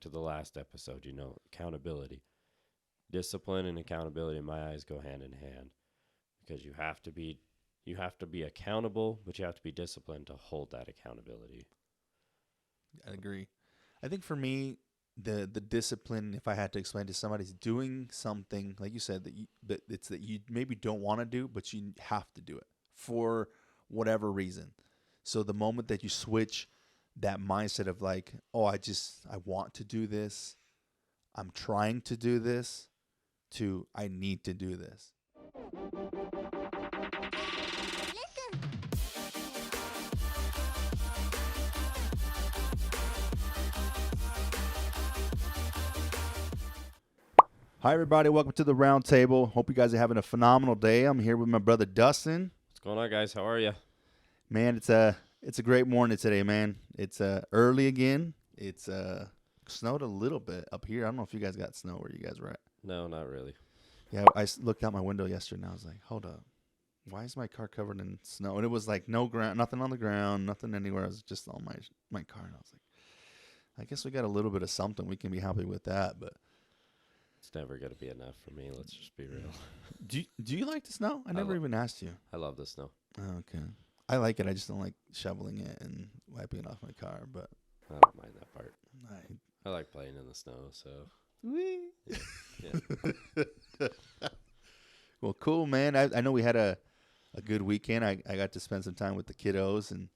to the last episode, accountability. Discipline and accountability in my eyes go hand in hand, because you have to be accountable, but you have to be disciplined to hold that accountability. I agree. I think for me, the discipline, if I had to explain to somebody, is doing something like you said that you maybe don't want to do, but you have to do it for whatever reason. So the moment that you switch that mindset of like, oh, I want to do this, I'm trying to do this, to I need to do this. Hi, everybody. Welcome to the round table. Hope you guys are having a phenomenal day. I'm here with my brother, Dustin. What's going on, guys? How are you? Man, it's a great morning today, man. It's early again. It's snowed a little bit up here. I don't know if you guys got snow where you guys were at. No, not really. Yeah, I looked out my window yesterday and I was like, hold up. Why is my car covered in snow? And it was like no ground, nothing on the ground, nothing anywhere. It was just on my car. And I was like, I guess we got a little bit of something. We can be happy with that, but it's never going to be enough for me. Let's just be real. Do you like the snow? I never even asked you. I love the snow. Oh, okay. I like it. I just don't like shoveling it and wiping it off my car, but I don't mind that part. I like playing in the snow, so. Yeah. Well, cool, man. I know we had a good weekend. I got to spend some time with the kiddos, and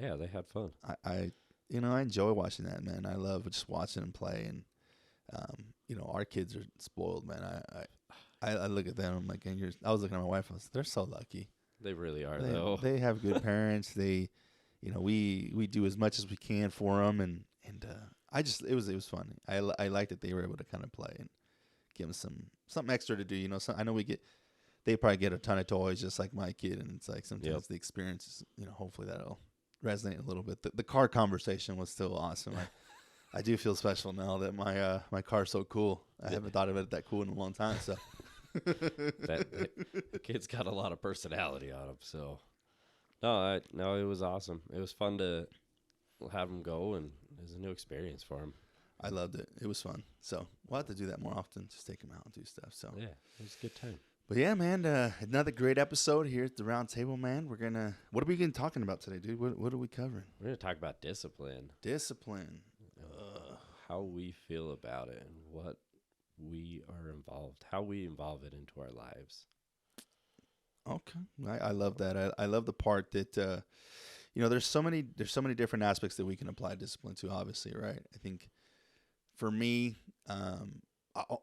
yeah, they had fun. I enjoy watching that, man. I love just watching them play, and our kids are spoiled, man. I look at them. I'm like, I was looking at my wife. They're so lucky. They really are, though. They have good parents. They, we do as much as we can for them, and it was fun. I liked that they were able to kind of play and give them something extra to do. So I know they probably get a ton of toys just like my kid, and it's like sometimes the experience is, hopefully that'll resonate a little bit. The car conversation was still awesome. I do feel special now that my car's so cool. I haven't thought of it that cool in a long time. So the kid's got a lot of personality on him. So no, it was awesome. It was fun to have him go, and it was a new experience for him. I loved it. It was fun. So we'll have to do that more often. Just take him out and do stuff. So yeah, it was a good time. But yeah, man, another great episode here at the round table, man. What are we going to talking about today, dude? What are we covering? We're going to talk about discipline. Discipline. How we feel about it and what how we involve it into our lives. Okay. I love that. I love the part that, there's so many different aspects that we can apply discipline to, obviously, right? I think for me,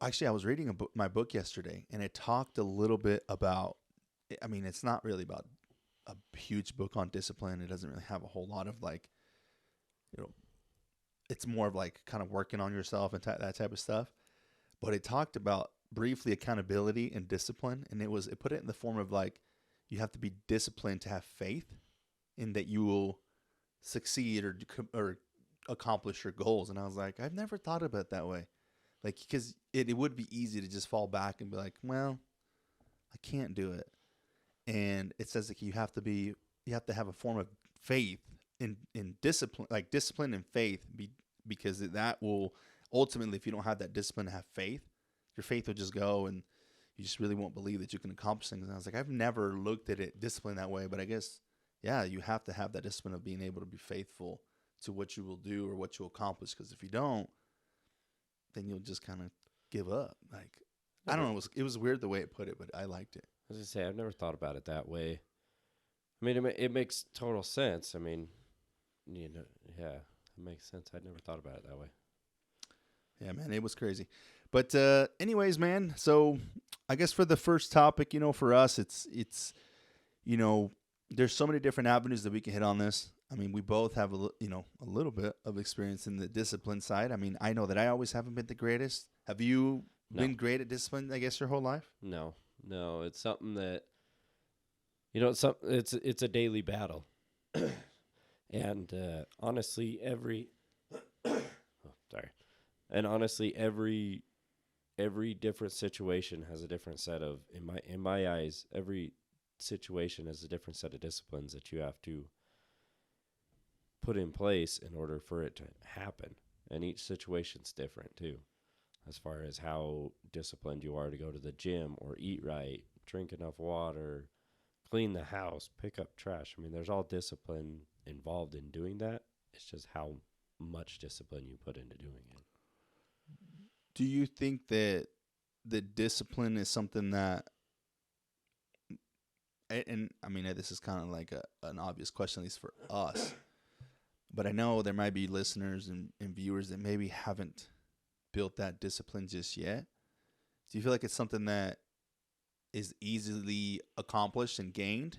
actually, I was reading my book yesterday, and it talked a little bit about, it's not really about a huge book on discipline. It doesn't really have a whole lot of it's more of like kind of working on yourself and that type of stuff. But it talked about briefly accountability and discipline, and it put it in the form of like, you have to be disciplined to have faith in that you will succeed or accomplish your goals. And I was like, I've never thought about it that way. Like, because it would be easy to just fall back and be like, well, I can't do it. And it says that you have to have a form of faith in discipline, like discipline and faith, because that will ultimately, if you don't have that discipline to have faith, your faith will just go and you just really won't believe that you can accomplish things. And I was like, I've never looked at it discipline that way, but I guess, yeah, you have to have that discipline of being able to be faithful to what you will do or what you'll accomplish. Because if you don't, then you'll just kind of give up. Like, I don't know. It was weird the way it put it, but I liked it. I was going to say, I've never thought about it that way. It makes total sense. Yeah, it makes sense. I'd never thought about it that way. Yeah, man, it was crazy. But anyways, man, so I guess for the first topic, for us, it's there's so many different avenues that we can hit on this. We both have a little bit of experience in the discipline side. I know that I always haven't been the greatest. Have you been great at discipline, I guess, your whole life? No, it's something that, it's a daily battle. And honestly, every different situation has a different set of, in my eyes, every situation has a different set of disciplines that you have to put in place in order for it to happen. And each situation's different too, as far as how disciplined you are to go to the gym or eat right, drink enough water, clean the house, pick up trash. I mean, there's all discipline involved in doing that. It's just how much discipline you put into doing it. Do you think that the discipline is something that, and I mean, this is kind of like an obvious question, at least for us, but I know there might be listeners and viewers that maybe haven't built that discipline just yet. Do you feel like it's something that is easily accomplished and gained?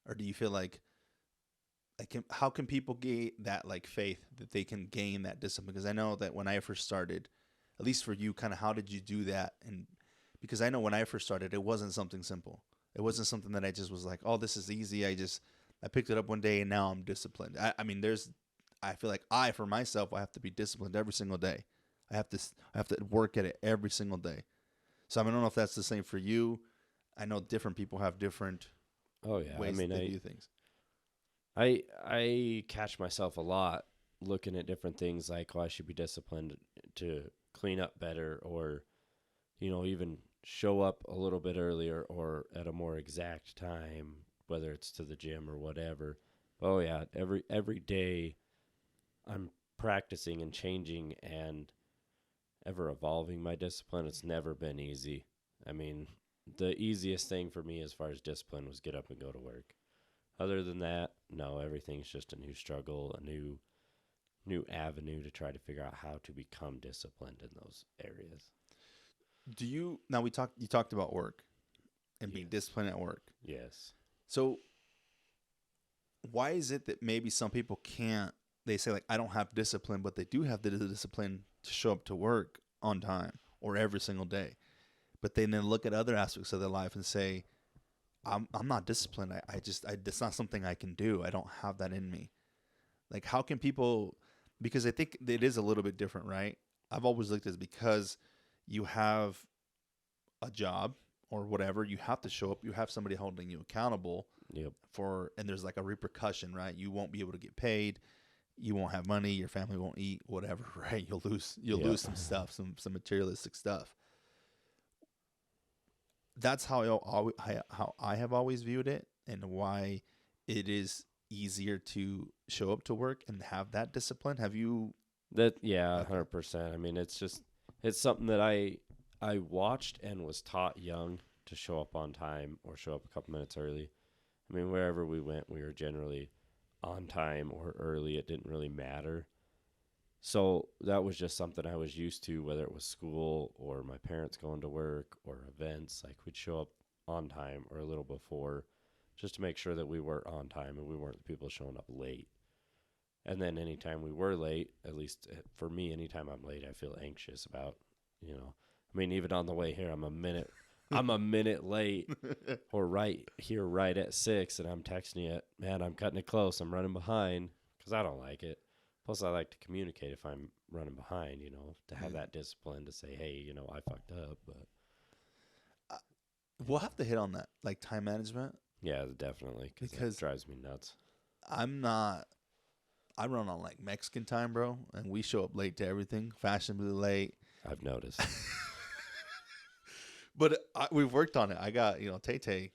Or do you feel like how can people get that like faith that they can gain that discipline? Because I know that when I first started, at least for you, kind of how did you do that? And because I know when I first started, it wasn't something simple. It wasn't something that I just was like, oh, this is easy. I picked it up one day and now I'm disciplined. I mean, I feel like for myself, I have to be disciplined every single day. I have to work at it every single day. So I don't know if that's the same for you. I know different people have different ways they do things. I catch myself a lot looking at different things like, oh, I should be disciplined to clean up better, or, even show up a little bit earlier or at a more exact time, whether it's to the gym or whatever. Oh yeah, every day I'm practicing and changing and ever evolving my discipline. It's never been easy. I mean, the easiest thing for me as far as discipline was get up and go to work. Other than that, no, everything's just a new struggle, a new avenue to try to figure out how to become disciplined in those areas. You talked about work and being disciplined at work. Yes. So why is it that maybe some people can't, they say like, I don't have discipline, but they do have the discipline to show up to work on time or every single day. But they then look at other aspects of their life and say, I'm not disciplined. It's not something I can do. I don't have that in me. Like, how can people, because I think it is a little bit different, right? I've always looked at it because you have a job or whatever, you have to show up, you have somebody holding you accountable. Yep. And there's like a repercussion, right? You won't be able to get paid. You won't have money. Your family won't eat, whatever, right? You'll lose some stuff, some materialistic stuff. That's how I have always viewed it, and why it is easier to show up to work and have that discipline. Have you? That, yeah, 100%. I mean, it's something that I watched and was taught young to show up on time or show up a couple minutes early. I mean, wherever we went, we were generally on time or early. It didn't really matter. So that was just something I was used to, whether it was school or my parents going to work or events. Like, we'd show up on time or a little before just to make sure that we were on time and we weren't the people showing up late. And then anytime we were late, at least for me, anytime I'm late, I feel anxious about, I mean, even on the way here, I'm a minute late or right at 6, and I'm texting you, man, I'm cutting it close. I'm running behind, because I don't like it. Plus, I like to communicate if I'm running behind, to have that discipline to say, hey, I fucked up. But we'll have to hit on that, like time management. Yeah, definitely, because it drives me nuts. I run on like Mexican time, bro, and we show up late to everything, fashionably late. I've noticed. But we've worked on it. I got, Tay,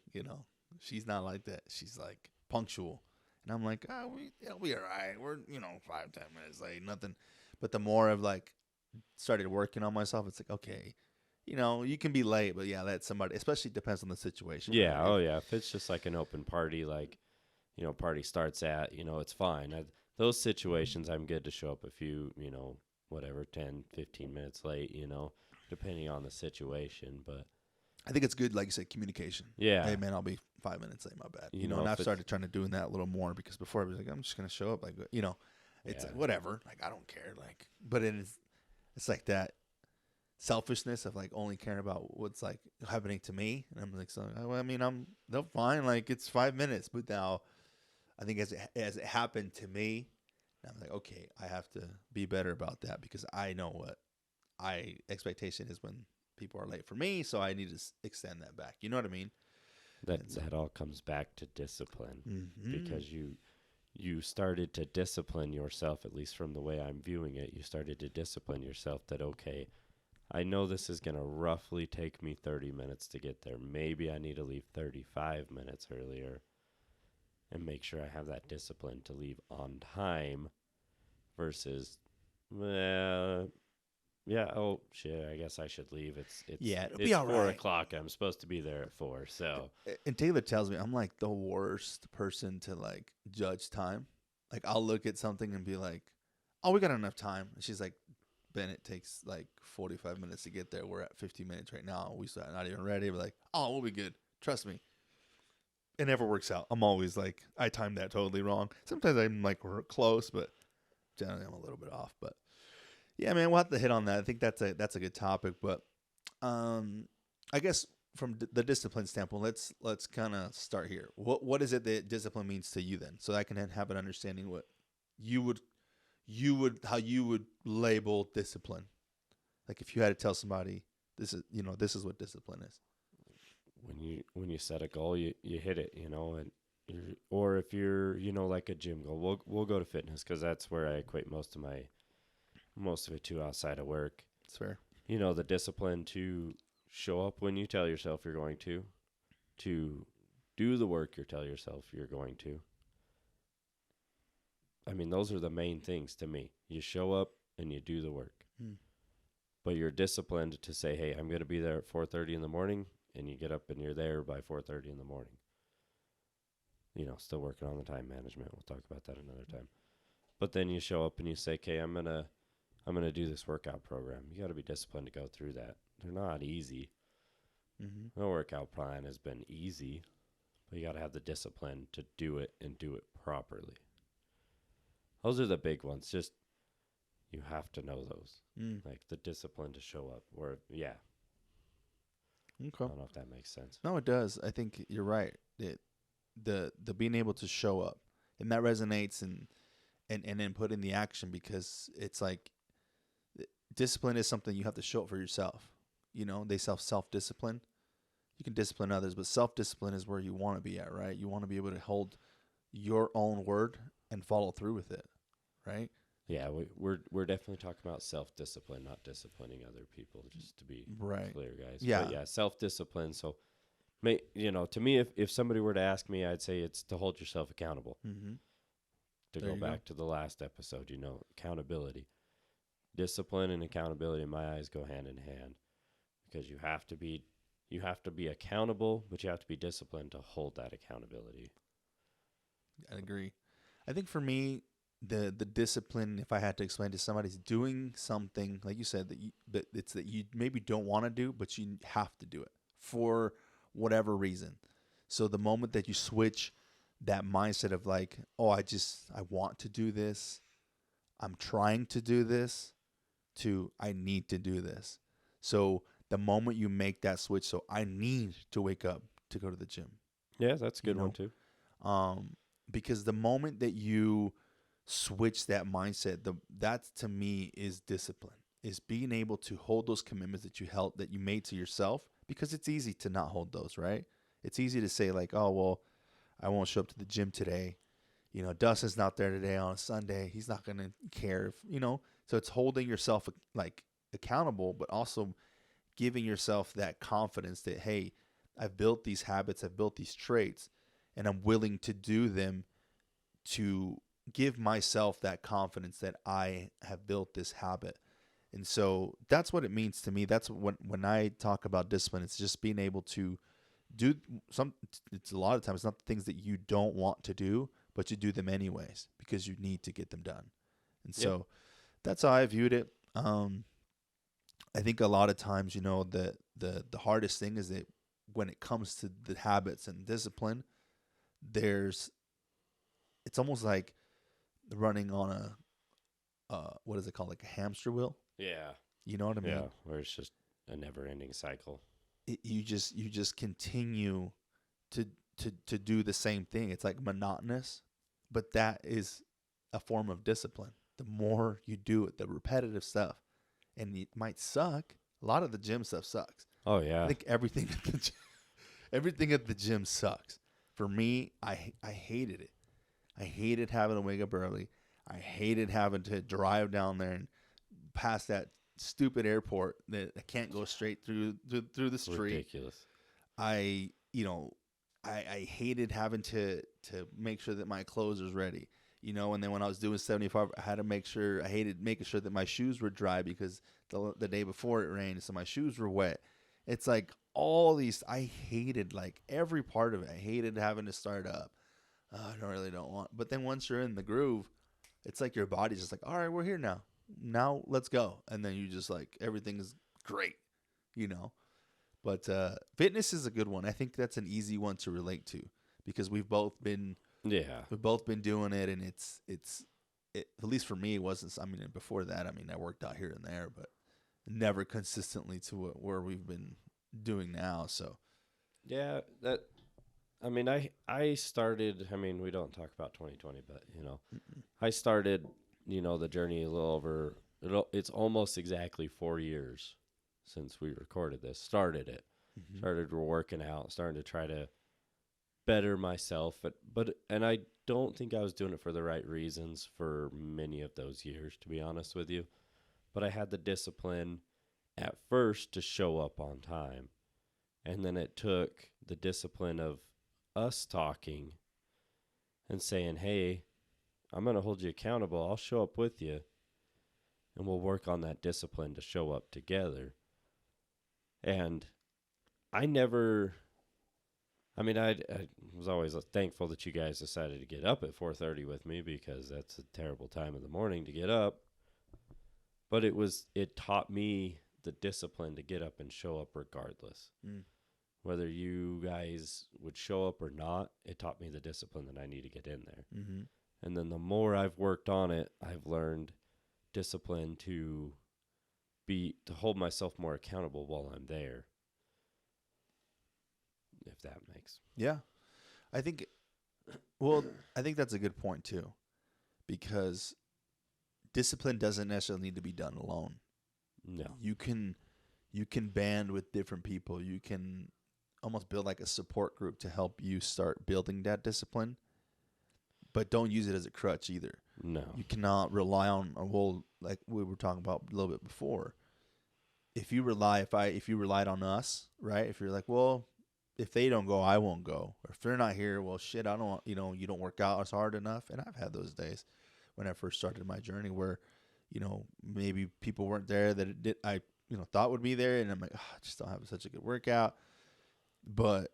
she's not like that. She's like punctual. And I'm like, we all right. We're, 5-10 minutes late, nothing. But the more I've like started working on myself, it's like, okay, you can be late, but yeah, let somebody, especially depends on the situation. Yeah. Right? Oh yeah. If it's just like an open party, like, party starts at, it's fine. Those situations, I'm good to show up a few, 10, 15 minutes late, depending on the situation. But I think it's good, like you said, communication. Yeah. Hey, man, I'll be 5 minutes late, my bad. And I've started trying to doing that a little more, because before I was like, I'm just going to show up. Like, it's like, whatever. Like, I don't care. Like, but it's like that selfishness of like only caring about what's like happening to me. And I'm like, they're fine. Like, it's 5 minutes. But now I think as it happened to me, I'm like, okay, I have to be better about that, because I know what expectation is when people are late for me, so I need to extend that back. You know what I mean? That all comes back to discipline, because you you started to discipline yourself, at least from the way I'm viewing it. You started to discipline yourself that, okay, I know this is going to roughly take me 30 minutes to get there. Maybe I need to leave 35 minutes earlier and make sure I have that discipline to leave on time versus, well, yeah, oh shit, I guess I should leave. It'll It's be all 4 right. o'clock. I'm supposed to be there at 4. So And Taylor tells me I'm like the worst person to like judge time. Like I'll look at something and be like, "Oh, we got enough time." And she's like, "Ben, it takes like 45 minutes to get there. We're at 15 minutes right now. We still not even ready." We're like, "Oh, we'll be good. Trust me." It never works out. I'm always like, I timed that totally wrong. Sometimes I'm like we're close, but generally I'm a little bit off. But yeah, man, we'll have to hit on that. I think that's a good topic. But I guess from the discipline standpoint, let's kind of start here. What is it that discipline means to you then, so I can have an understanding what you would how you would label discipline. Like if you had to tell somebody this is what discipline is. when you set a goal, you hit it, and or if you're, like a gym goal, we'll go to fitness because that's where I equate most of it to outside of work. It's fair. The discipline to show up when you tell yourself you're going to do the work you tell yourself you're going to. I mean, those are the main things to me. You show up and you do the work. But you're disciplined to say, hey, I'm going to be there at 4:30 in the morning, and you get up and you're there by 4:30 in the morning. Still working on the time management. We'll talk about that another time. But then you show up and you say, okay, I'm gonna do this workout program. You got to be disciplined to go through that. They're not easy. No workout plan has been easy, but you got to have the discipline to do it and do it properly. Those are the big ones. Just you have to know those, like the discipline to show up. Or yeah, Okay. I don't know if that makes sense. No, it does. I think you're right. The being able to show up, and that resonates, and then put in the action, because it's like discipline is something you have to show up for yourself. They self discipline. You can discipline others, but self discipline is where you want to be at, right? You want to be able to hold your own word and follow through with it, right? Yeah, we're definitely talking about self-discipline, not disciplining other people, just to be clear, guys. Yeah. But yeah, self-discipline. So, to me, if somebody were to ask me, I'd say it's to hold yourself accountable. To There go you back to the last episode, accountability. Discipline and accountability, in my eyes, go hand in hand, because you have to be accountable, but you have to be disciplined to hold that accountability. I agree. I think for me, the discipline, if I had to explain to somebody, is doing something like you said that you maybe don't want to do, but you have to do it for whatever reason. So the moment that you switch that mindset of like, oh, I want to do this, I'm trying to do this, to I need to do this. So the moment you make that switch, so I need to wake up to go to the gym. Yeah, that's a good one too. Because the moment that you switch that mindset, that to me is discipline, is being able to hold those commitments that you made to yourself, because it's easy to not hold those, right? It's easy to say like, oh, well, I won't show up to the gym today. Dustin's not there today on a Sunday. He's not going to care so it's holding yourself like accountable, but also giving yourself that confidence that, hey, I've built these habits, I've built these traits, and I'm willing to do them to give myself that confidence that I have built this habit. And so that's what it means to me. That's when I talk about discipline, it's just being able to do it's a lot of times not the things that you don't want to do, but you do them anyways because you need to get them done. And so that's how I viewed it. I think a lot of times, the hardest thing is that when it comes to the habits and discipline, it's almost like running on what is it called? Like a hamster wheel. Yeah. You know what I mean? Yeah, where it's just a never-ending cycle. You just continue to do the same thing. It's like monotonous, but that is a form of discipline. The more you do it, the repetitive stuff, and it might suck. A lot of the gym stuff sucks. Oh yeah. I think everything at the gym sucks. For me, I hated it. I hated having to wake up early. I hated having to drive down there and past that stupid airport that I can't go straight through the street. Ridiculous. I you know I hated having to make sure that my clothes was ready. And then when I was doing 75, I had to make sure I hated making sure that my shoes were dry because the day before it rained, so my shoes were wet. It's like all these I hated like every part of it. I hated having to start up. I don't want. But then once you're in the groove, it's like your body's just like, all right, we're here now. Now let's go. And then you just like everything's great, you know. But fitness is a good one. I think that's an easy one to relate to because Yeah. we've both been doing it, and at least for me it wasn't. I mean, before that, I mean, I worked out here and there, but never consistently to where we've been doing now. So Yeah, that I mean, I started. I mean, we don't talk about 2020, but I started. The journey a little over. It's almost exactly 4 years since we recorded this. Started it. mm-hmm. Started working out. Starting to try to better myself. And I don't think I was doing it for the right reasons for many of those years, to be honest with you. But I had the discipline at first to show up on time, and then it took the discipline of us talking and saying, hey, I'm going to hold you accountable. I'll show up with you, and we'll work on that discipline to show up together. And I was always thankful that you guys decided to get up at 4:30 with me because that's a terrible time of the morning to get up. But it taught me the discipline to get up and show up regardless. Mm. Whether you guys would show up or not, it taught me the discipline that I need to get in there. Mm-hmm. And then the more I've worked on it, I've learned discipline to hold myself more accountable while I'm there. If that makes. Yeah. I think I think that's a good point too, because discipline doesn't necessarily need to be done alone. No. You can band with different people. You can almost build like a support group to help you start building that discipline, but don't use it as a crutch either. No. You cannot rely on like we were talking about a little bit before. If you relied on us, right? If you're like, well, if they don't go, I won't go. Or if they're not here, well, shit, I don't, you don't work out as hard enough. And I've had those days when I first started my journey where, maybe people weren't there that I thought would be there. And I'm like, I just don't have such a good workout. But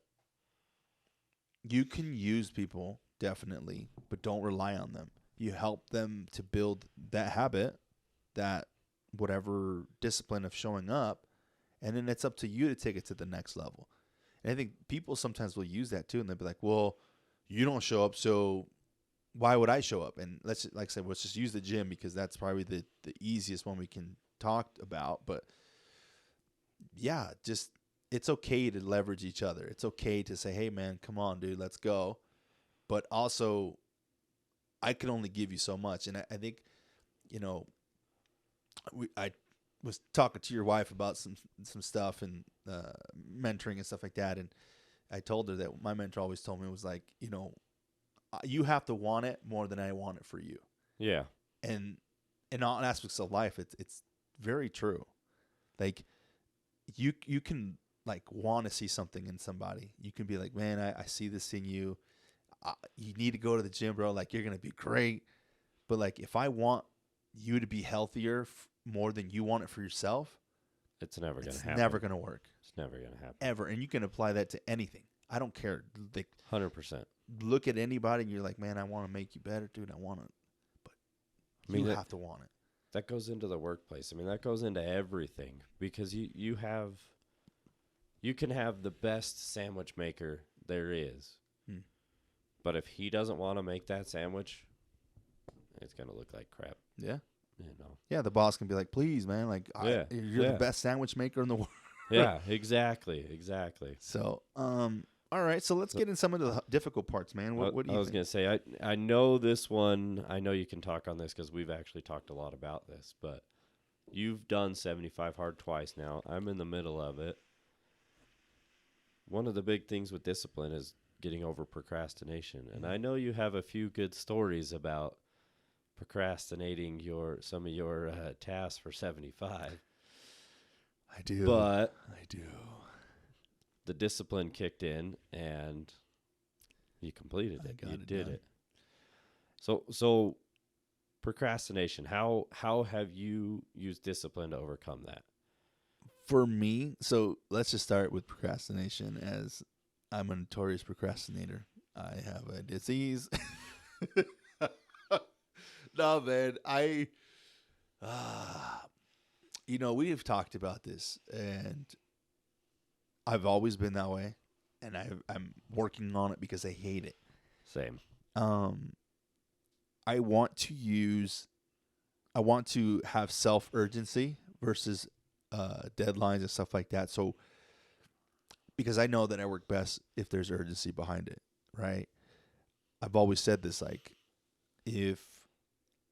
you can use people definitely, but don't rely on them. You help them to build that habit, that whatever discipline of showing up. And then it's up to you to take it to the next level. And I think people sometimes will use that too, and they'll be like, "Well, you don't show up, so why would I show up?" And let's just use the gym because that's probably the easiest one we can talk about. But yeah, just it's okay to leverage each other. It's okay to say, "Hey, man, come on, dude, let's go." But also, I can only give you so much, and I think, I was talking to your wife about some stuff and mentoring and stuff like that, and I told her that my mentor always told me was like, you have to want it more than I want it for you. Yeah. And in all aspects of life, it's very true. Like you can like want to see something in somebody. You can be like, man, I see this in you. You need to go to the gym, bro. Like you're gonna be great. But like if I want you to be healthier more than you want it for yourself, it's never going to happen. It's never going to work. It's never going to happen. Ever. And you can apply that to anything. I don't care. Like 100%. Look at anybody and you're like, man, I want to make you better, dude. I want it. But you have to want it. That goes into the workplace. I mean, that goes into everything because you can have the best sandwich maker there is. But if he doesn't want to make that sandwich, it's going to look like crap. Yeah. Yeah, the boss can be like, please, man, like, you're the best sandwich maker in the world. Yeah, exactly. So, all right, so let's get in some of the difficult parts, man. What do you think? I was going to say, I know this one, I know you can talk on this because we've actually talked a lot about this, but you've done 75 hard twice now. I'm in the middle of it. One of the big things with discipline is getting over procrastination. And Mhm. I know you have a few good stories about procrastinating some of your tasks for 75, I do. but I do. the discipline kicked in and you completed I it. got You it did done. it. So procrastination, how have you used discipline to overcome that? For me, so let's just start with procrastination, as I'm a notorious procrastinator. I have a disease. No, man. Ah, we have talked about this, and I've always been that way, and I'm working on it because I hate it. Same. Um, I want to use, I want to have self urgency versus deadlines and stuff like that. So because I know that I work best if there's urgency behind it, right? I've always said this, like, if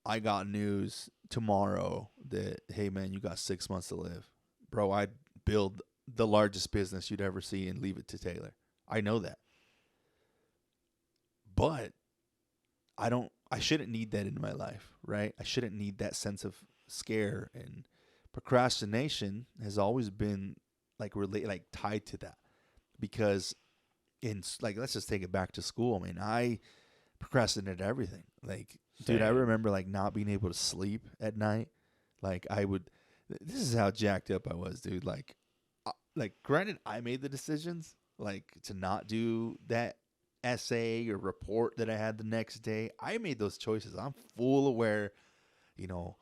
I got news tomorrow that, hey man, you got 6 months to live, bro, I'd build the largest business you'd ever see and leave it to Taylor. I know that. But I shouldn't need that in my life, right? I shouldn't need that sense of scare, and procrastination has always been like tied to that, because like, let's just take it back to school. I mean, I procrastinated everything. Like, dude, I Same. remember like not being able to sleep at night. Like, I would. This is how jacked up I was, dude. Like, granted, I made the decisions, like, to not do that essay or report that I had the next day. I made those choices. I'm full aware. You know,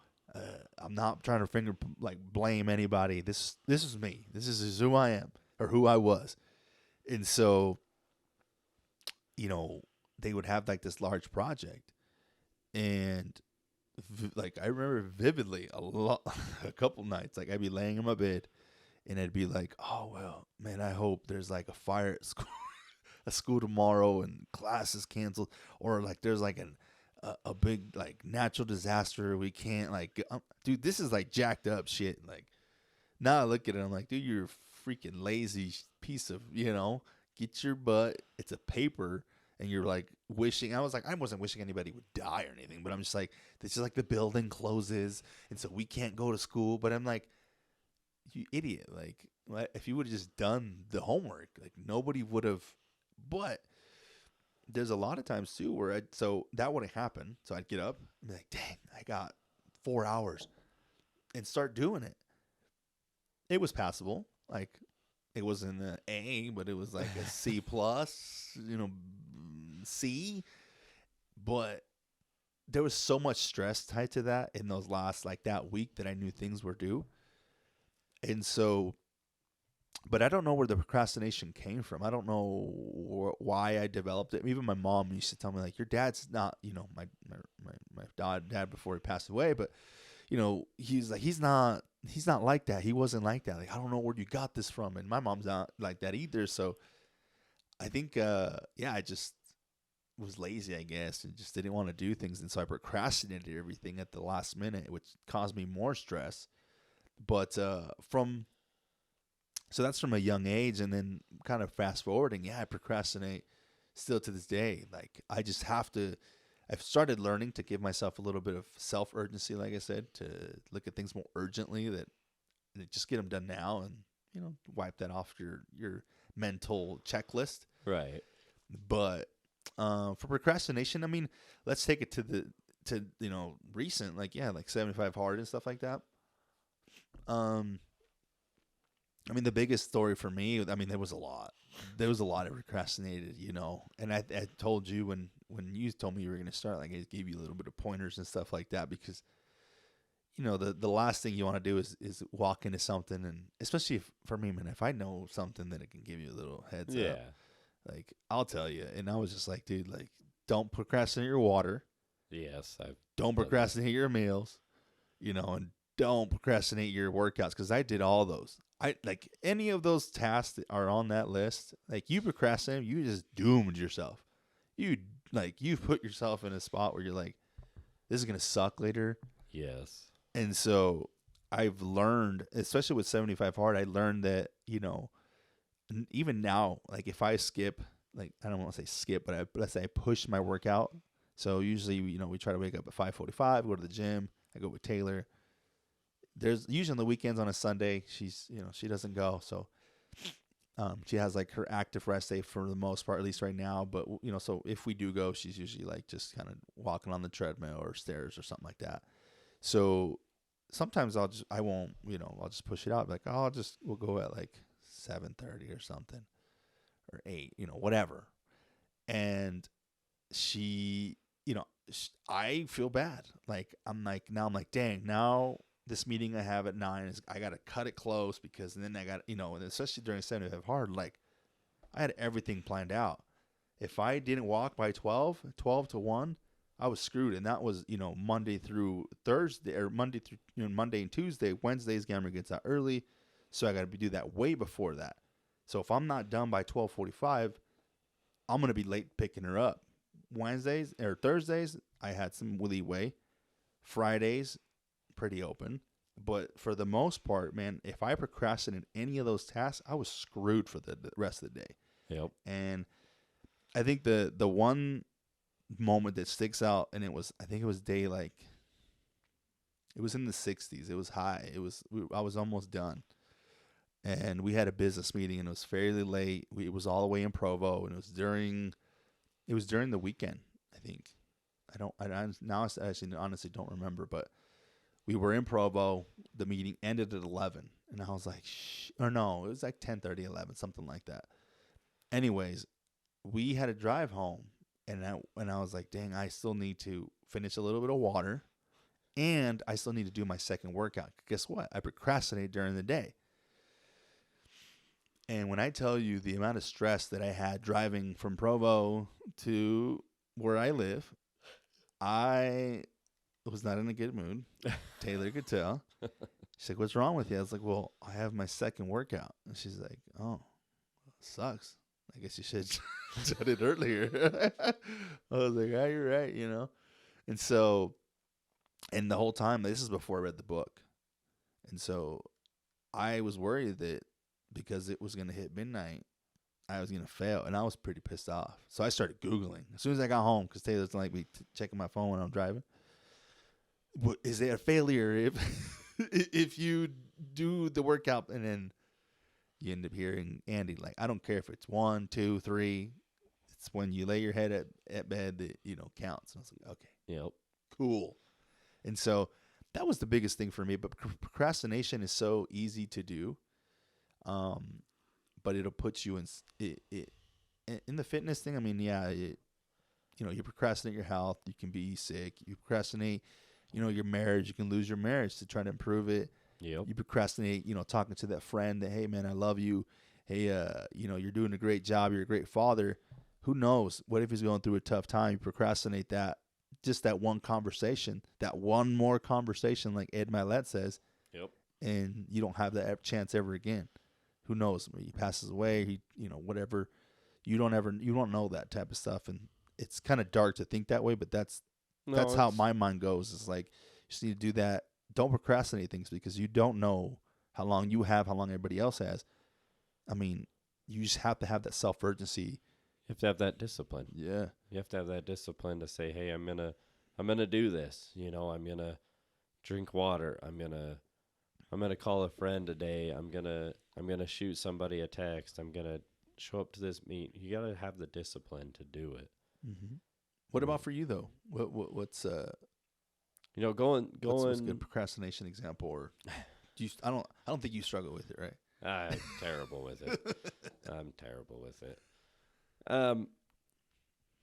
I'm not trying to blame anybody. This is me. This is who I am, or who I was. And so, you know, they would have like this large project, and like, I remember vividly a couple nights, like, I'd be laying in my bed, and I'd be like, oh well, man, I hope there's like a fire at school, a school tomorrow, and class is canceled, or like there's like a big like natural disaster. We can't like, dude, this is like jacked up shit. Like, now I look at it, I'm like, dude, you're a freaking lazy piece of, get your butt. It's a paper, and you're like wishing. I wasn't wishing anybody would die or anything, but I'm just like, this is like the building closes, and so we can't go to school. But I'm like, you idiot! Like, if you would have just done the homework, like, nobody would have. But there's a lot of times too where so that would have happened. So I'd get up and be like, dang, I got 4 hours, and start doing it. It was passable. Like, it wasn't an A, but it was like a C plus, C. But there was so much stress tied to that in those last, like, that week, that I knew things were due. And so, but I don't know where the procrastination came from. I don't know why I developed it. Even my mom used to tell me, like, your dad's not, my dad before he passed away, but he's like, he's not like that. He wasn't like that. Like, I don't know where you got this from. And my mom's not like that either. So I think, I just was lazy, I guess, and just didn't want to do things. And so I procrastinated everything at the last minute, which caused me more stress. But so that's from a young age. And then kind of fast forwarding, I procrastinate still to this day. Like, I just have to. I've started learning to give myself a little bit of self urgency, like I said, to look at things more urgently, that just get them done now, and wipe that off your mental checklist. Right. But for procrastination, I mean, let's take it to recent, like, like 75 hard and stuff like that. I mean, the biggest story for me, I mean, there was a lot. There was a lot of procrastinated, and I told you when you told me you were going to start, like, I gave you a little bit of pointers and stuff like that, because, the last thing you want to do is walk into something, and especially for me, man, if I know something that it can give you a little heads up, like, I'll tell you. And I was just like, dude, like, don't procrastinate your water. Yes, I've Don't done that. procrastinate your meals, and don't procrastinate your workouts, because I did all those. I like any of those tasks that are on that list. Like, you procrastinate, you just doomed yourself. You've put yourself in a spot where you're like, this is gonna suck later. Yes. And so I've learned, especially with 75 hard, I learned that, even now, like, if I skip like, I don't want to say skip, but let's say I push my workout. So usually, we try to wake up at 5:45, go to the gym. I go with Taylor. There's usually on the weekends on a Sunday, she doesn't go. So she has like her active rest day for the most part, at least right now. But so if we do go, she's usually like just kind of walking on the treadmill or stairs or something like that. So sometimes I'll just push it out. Like, oh, we'll go at like 7:30 or something, or 8, whatever. And she, I feel bad. Like, I'm like, dang, now this meeting I have at 9 is, I got to cut it close, because then I got, and especially during 75 hard, like, I had everything planned out. If I didn't walk by 12 to 1, I was screwed. And that was, Monday through Thursday, or Monday through, Monday and Tuesday. Wednesday's Gamma gets out early. So I got to do that way before that. So if I'm not done by 12:45, I'm going to be late picking her up. Wednesdays or Thursdays, I had some leeway. Fridays, pretty open. But for the most part, man, if I procrastinated any of those tasks, I was screwed for the rest of the day. Yep. And I think the one moment that sticks out, and I think it was day, like, it was in the 60s. It was high. I was almost done. And we had a business meeting, and it was fairly late. It was all the way in Provo, and it was during the weekend, I think. Now I actually honestly don't remember, but we were in Provo. The meeting ended at 11, and I was like, or no, it was like 10:30, 11, something like that. Anyways, we had to drive home, and I was like, dang, I still need to finish a little bit of water, and I still need to do my second workout. Guess what? I procrastinated during the day. And when I tell you the amount of stress that I had driving from Provo to where I live, I was not in a good mood. Taylor could tell. She's like, what's wrong with you? I was like, well, I have my second workout. And she's like, oh, sucks. I guess you should have said it earlier. I was like, oh, you're right, And so, and the whole time, this is before I read the book. And so I was worried that because it was going to hit midnight, I was going to fail. And I was pretty pissed off. So I started Googling as soon as I got home, because Taylor doesn't like me checking my phone when I'm driving. Is it a failure if you do the workout and then you end up hearing Andy, like, I don't care if it's 1, 2, 3. It's when you lay your head at bed that, counts. And I was like, okay. Yep. Cool. And so that was the biggest thing for me. But procrastination is so easy to do. But it'll put you in the fitness thing. I mean, yeah, you procrastinate your health, you can be sick. You procrastinate, your marriage, you can lose your marriage to try to improve it. Yep. You procrastinate, talking to that friend that, hey man, I love you. Hey, you're doing a great job. You're a great father. Who knows? What if he's going through a tough time? You procrastinate that, just that one conversation, that one more conversation, like Ed Milet says. Yep. And you don't have that chance ever again. Who knows? He passes away. Whatever. You don't know that type of stuff, and it's kind of dark to think that way. But that's how my mind goes. It's like, you just need to do that. Don't procrastinate things, because you don't know how long you have, how long everybody else has. I mean, you just have to have that self-urgency. You have to have that discipline. Yeah. You have to have that discipline to say, hey, I'm gonna do this. I'm gonna drink water. I'm gonna call a friend today. I'm gonna shoot somebody a text. I'm gonna show up to this meet. You gotta have the discipline to do it. Mm-hmm. What about for you though? What's going what's a good procrastination example? Or do you? I don't think you struggle with it, right? I'm terrible with it. I'm terrible with it.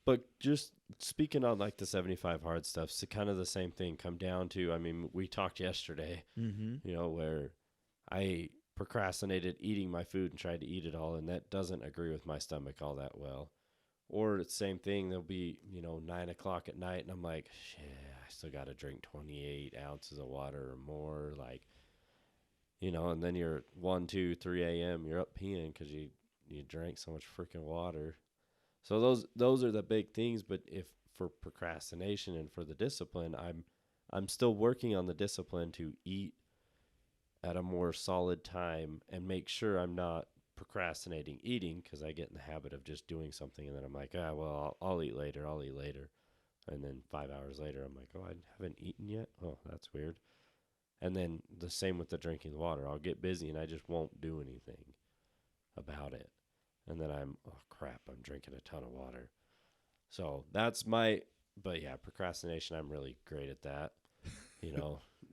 But just speaking on like the 75 hard stuff, it's kind of the same thing. Come down to, I mean, we talked yesterday, where I procrastinated eating my food and tried to eat it all, and that doesn't agree with my stomach all that well. Or it's the same thing. There'll be, 9 o'clock at night, and I'm like, shit, I still got to drink 28 ounces of water or more. Like, and then you're 1, 2, 3 a.m., you're up peeing because you drank so much freaking water. So those are the big things. But if for procrastination and for the discipline, I'm still working on the discipline to eat at a more solid time and make sure I'm not procrastinating eating because I get in the habit of just doing something and then I'm like, well, I'll eat later. I'll eat later. And then 5 hours later, I'm like, oh, I haven't eaten yet. Oh, that's weird. And then the same with the drinking the water. I'll get busy and I just won't do anything about it. And then oh crap, I'm drinking a ton of water. So that's but yeah, procrastination, I'm really great at that.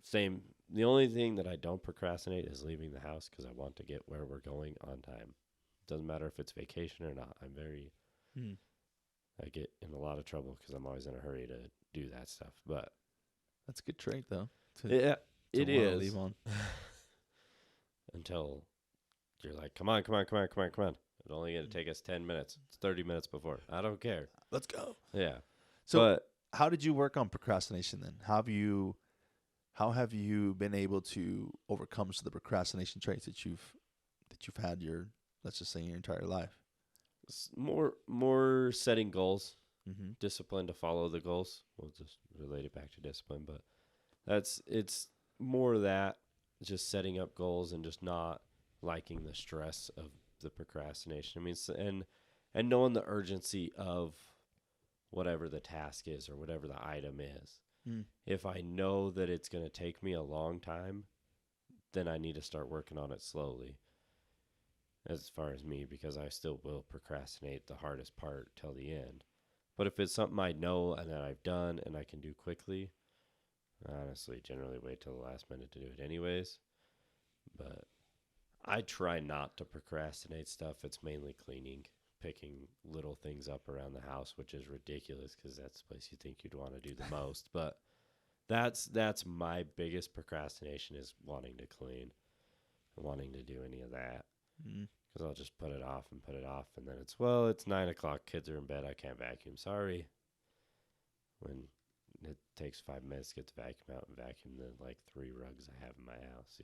Same. The only thing that I don't procrastinate is leaving the house because I want to get where we're going on time. Doesn't matter if it's vacation or not. I get in a lot of trouble because I'm always in a hurry to do that stuff. But that's a good trait, though. Yeah, it is. Leave on. Until you're like, come on. It's only going to take us 10 minutes. It's 30 minutes before. I don't care. Let's go. Yeah. So how did you work on procrastination then? How have you been able to overcome some of the procrastination traits that you've had let's just say your entire life? More setting goals, Mm-hmm. discipline to follow the goals. We'll just relate it back to discipline, but it's more that just setting up goals and just not liking the stress of the procrastination. I mean, and knowing the urgency of whatever the task is or whatever the item is. If I know that it's going to take me a long time, then I need to start working on it slowly. As far as me, because I still will procrastinate the hardest part till the end. But if it's something I know and that I've done and I can do quickly, I honestly generally wait till the last minute to do it anyways. But I try not to procrastinate stuff. It's mainly cleaning, picking little things up around the house, which is ridiculous because that's the place you think you'd want to do the most. But that's my biggest procrastination, is wanting to clean, wanting to do any of that. Because I'll just put it off, and then it's 9 o'clock, kids are in bed, I can't vacuum, sorry. When it takes 5 minutes to get the vacuum out and vacuum the 3 rugs I have in my house,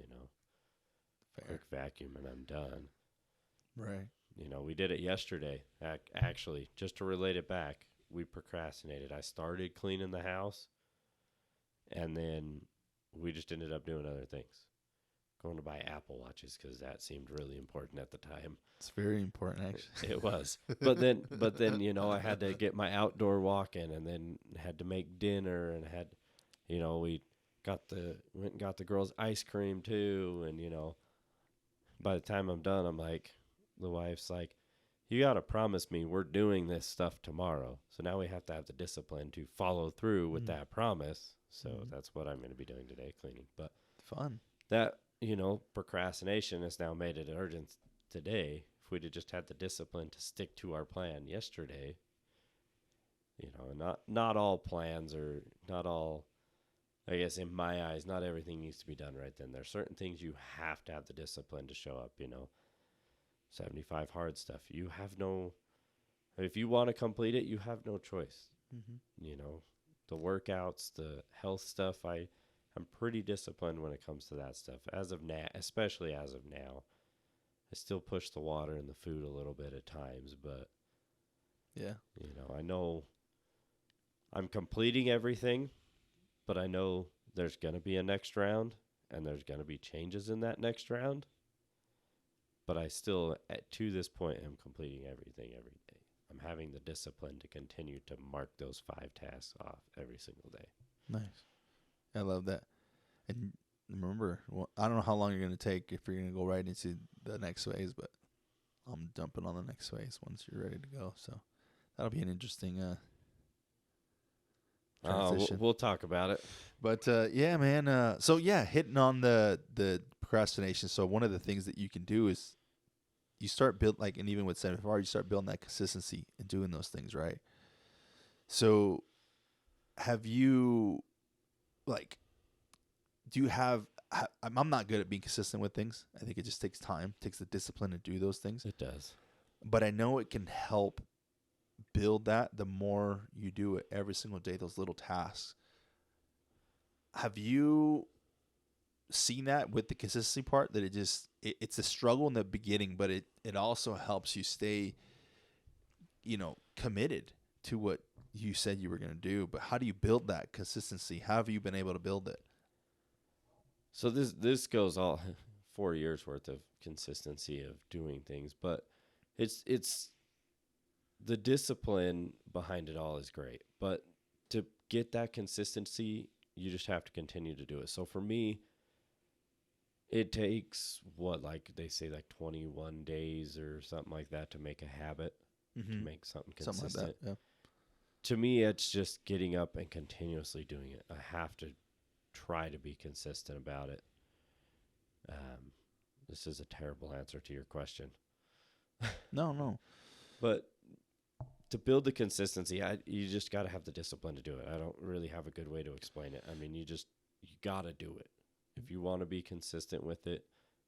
Fair. Quick vacuum and I'm done. Right. We did it yesterday. Actually, just to relate it back, we procrastinated. I started cleaning the house, and then we just ended up doing other things. Going to buy Apple Watches because that seemed really important at the time. It's very important, actually. It was. But then, I had to get my outdoor walk in, and then had to make dinner, and we went and got the girls ice cream too, and by the time I'm done, I'm like, the wife's like, you got to promise me we're doing this stuff tomorrow. So now we have to have the discipline to follow through with that promise. So that's what I'm going to be doing today, cleaning. But fun. That, procrastination has now made it urgent today. If we'd have just had the discipline to stick to our plan yesterday, not all plans are, not all, I guess in my eyes, not everything needs to be done right then. There's certain things you have to have the discipline to show up, 75 hard stuff. If you want to complete it, you have no choice. The workouts, the health stuff, I'm pretty disciplined when it comes to that stuff. As of now, especially as of now, I still push the water and the food a little bit at times, but yeah, I know I'm completing everything, but I know there's going to be a next round and there's going to be changes in that next round. But I still, to this point, am completing everything every day. I'm having the discipline to continue to mark those 5 tasks off every single day. Nice. I love that. And remember, I don't know how long you're going to take if you're going to go right into the next phase, but I'm jumping on the next phase once you're ready to go. So that'll be an interesting transition. We'll talk about it. But yeah, man. So yeah, hitting on the procrastination. So one of the things that you can do is you start and even with 75, you start building that consistency and doing those things, right? So have you, do you have, I'm not good at being consistent with things. I think it just takes time, takes the discipline to do those things. It does. But I know it can help build that the more you do it every single day, those little tasks. Have you seen that with the consistency part, that it's a struggle in the beginning, but it also helps you stay, committed to what you said you were going to do? But how do you build that consistency? How have you been able to build it? So this goes all 4 years worth of consistency of doing things, but it's the discipline behind it all is great. But to get that consistency, you just have to continue to do it. So for me, it takes what, like they say, like 21 days or something like that to make a habit, to Mm-hmm. make something Something like consistent. that. Yeah. To me, it's just getting up and continuously doing it. I have to try to be consistent about it. Um, this is a terrible answer to your question, No, no. but to build the consistency, you just got to have the discipline to do it. I don't really have a good way to explain it. I mean, you got to do it. If you want to be consistent with it,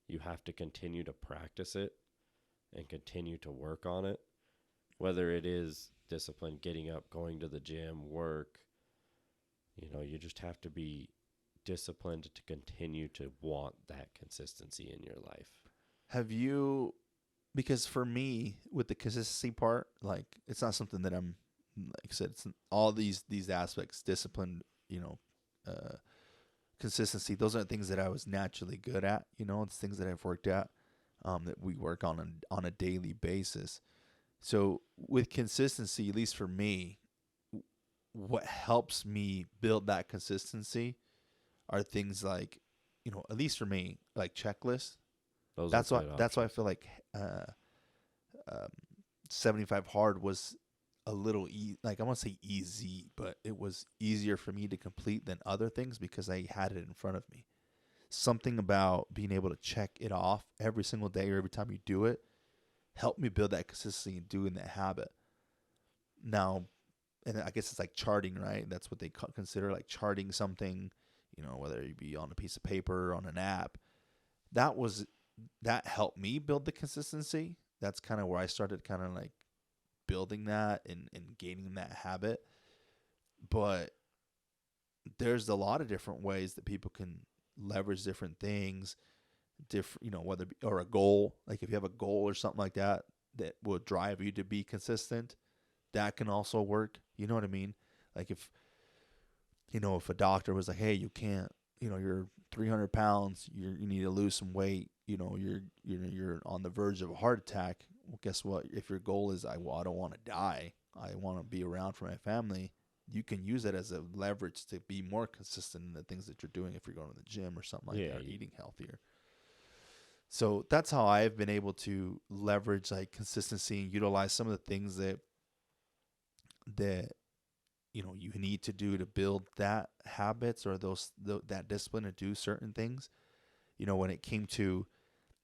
you have to continue to practice it and continue to work on it. Whether it is discipline, getting up, going to the gym, work, you just have to be disciplined to continue to want that consistency in your life. Have you? Because for me, with the consistency part, like it's not something that I'm, like I said, it's all these aspects, discipline, uh, consistency. Those are things that I was naturally good at. It's things that I've worked at, that we work on a daily basis. So with consistency, at least for me, what helps me build that consistency are things like, at least for me, like checklists. Those are That's why good that's why I options. feel like um, 75 hard was a little like I want to say easy, but it was easier for me to complete than other things because I had it in front of me. Something about being able to check it off every single day or every time you do it helped me build that consistency in doing that habit. Now, and I guess it's like charting, right? That's what they consider like charting something, whether it be on a piece of paper or on an app. That was that helped me build the consistency. That's kind of where I started kind of like building that and gaining that habit. But there's a lot of different ways that people can leverage different things, different, whether or a goal, like if you have a goal or something like that that will drive you to be consistent, that can also work. You know what I mean? Like if a doctor was like, hey, you can't, you're 300 pounds, you need to lose some weight, you're on the verge of a heart attack. Well, guess what? If your goal is, I don't want to die, I want to be around for my family, you can use it as a leverage to be more consistent in the things that you're doing if you're going to the gym or something like Yeah, that, or eating healthier. So that's how I've been able to leverage like consistency and utilize some of the things that you need to do to build that habits or that discipline to do certain things. When it came to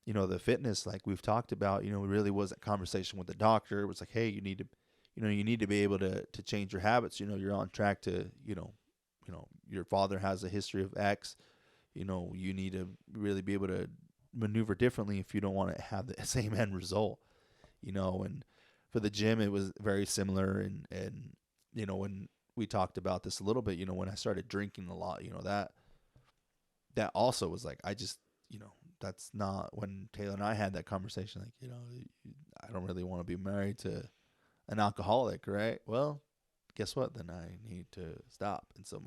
the fitness, like we've talked about, it really was a conversation with the doctor. It was like, hey, you need to be able to change your habits. You're on track to your father has a history of X. You need to really be able to maneuver differently if you don't want to have the same end result. And for the gym, it was very similar. And when we talked about this a little bit, when I started drinking a lot, that also was like, I just, that's not when Taylor and I had that conversation. Like, I don't really want to be married to an alcoholic, right? Well, guess what? Then I need to stop. And so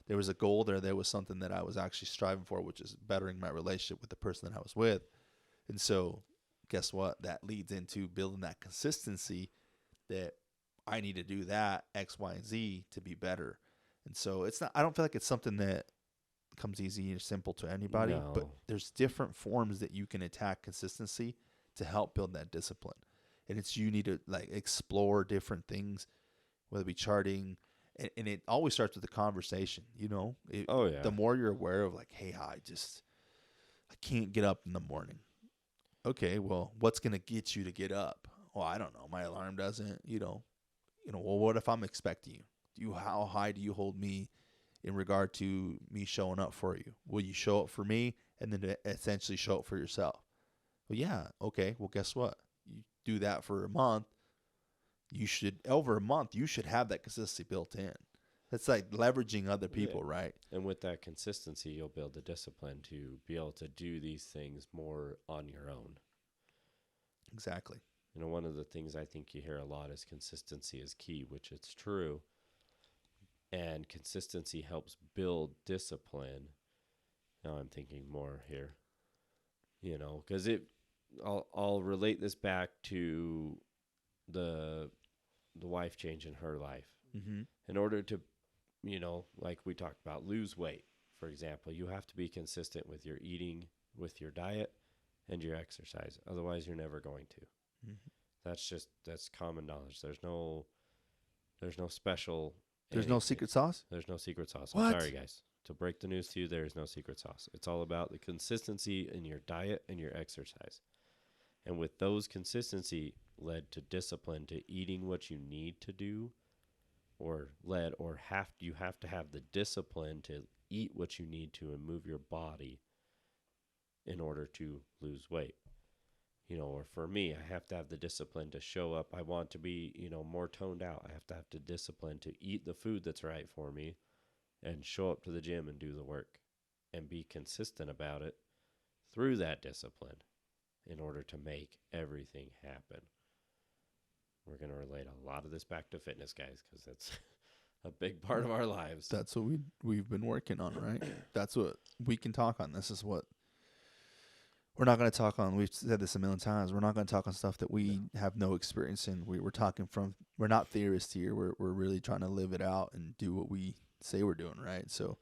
there was a goal there. There was something that I was actually striving for, which is bettering my relationship with the person that I was with. And so guess what? That leads into building that consistency that I need to do that X, Y, and Z to be better. And so it's not, I don't feel like it's something that comes easy or simple to anybody, but no, there's different forms that you can attack consistency to help build that discipline. And it's, you need to like explore different things, whether it be charting, and it always starts with a conversation. oh yeah, The more you're aware of like, hey, I can't get up in the morning. Okay, well, what's gonna get you to get up? Well, I don't know. My alarm doesn't. Well, what if I'm expecting you? How high do you hold me in regard to me showing up for you? Will you show up for me and then essentially show up for yourself? Well, yeah. Okay. Well, guess what? You do that for a month. Over a month, you should have that consistency built in. It's like leveraging other yeah. people, right? And with that consistency, you'll build the discipline to be able to do these things more on your own. Exactly. One of the things I think you hear a lot is consistency is key, which it's true. And consistency helps build discipline. Now I'm thinking more here. Because I'll relate this back to the wife changing her life. Mm-hmm. In order to, like we talked about, lose weight, for example, you have to be consistent with your eating, with your diet, and your exercise. Otherwise, you're never going to. Mm-hmm. That's common knowledge. There's no special. There's no anything. secret sauce? There's no secret sauce. I'm What? sorry, guys. To break the news to you, there is no secret sauce. It's all about the consistency in your diet and your exercise. And with those consistency led to discipline to eating what you need to do, you have to have the discipline to eat what you need to and move your body in order to lose weight. Or for me, I have to have the discipline to show up. I want to be, more toned out. I have to have the discipline to eat the food that's right for me and show up to the gym and do the work and be consistent about it through that discipline in order to make everything happen. We're going to relate a lot of this back to fitness, guys, because that's a big part of our lives. That's what we've been working on, right? That's what we can talk on. This is what we're not going to talk on. We've said this a million times. We're not going to talk on stuff that we have no experience in. We're talking from. We're not theorists here. We're really trying to live it out and do what we say we're doing, right? So,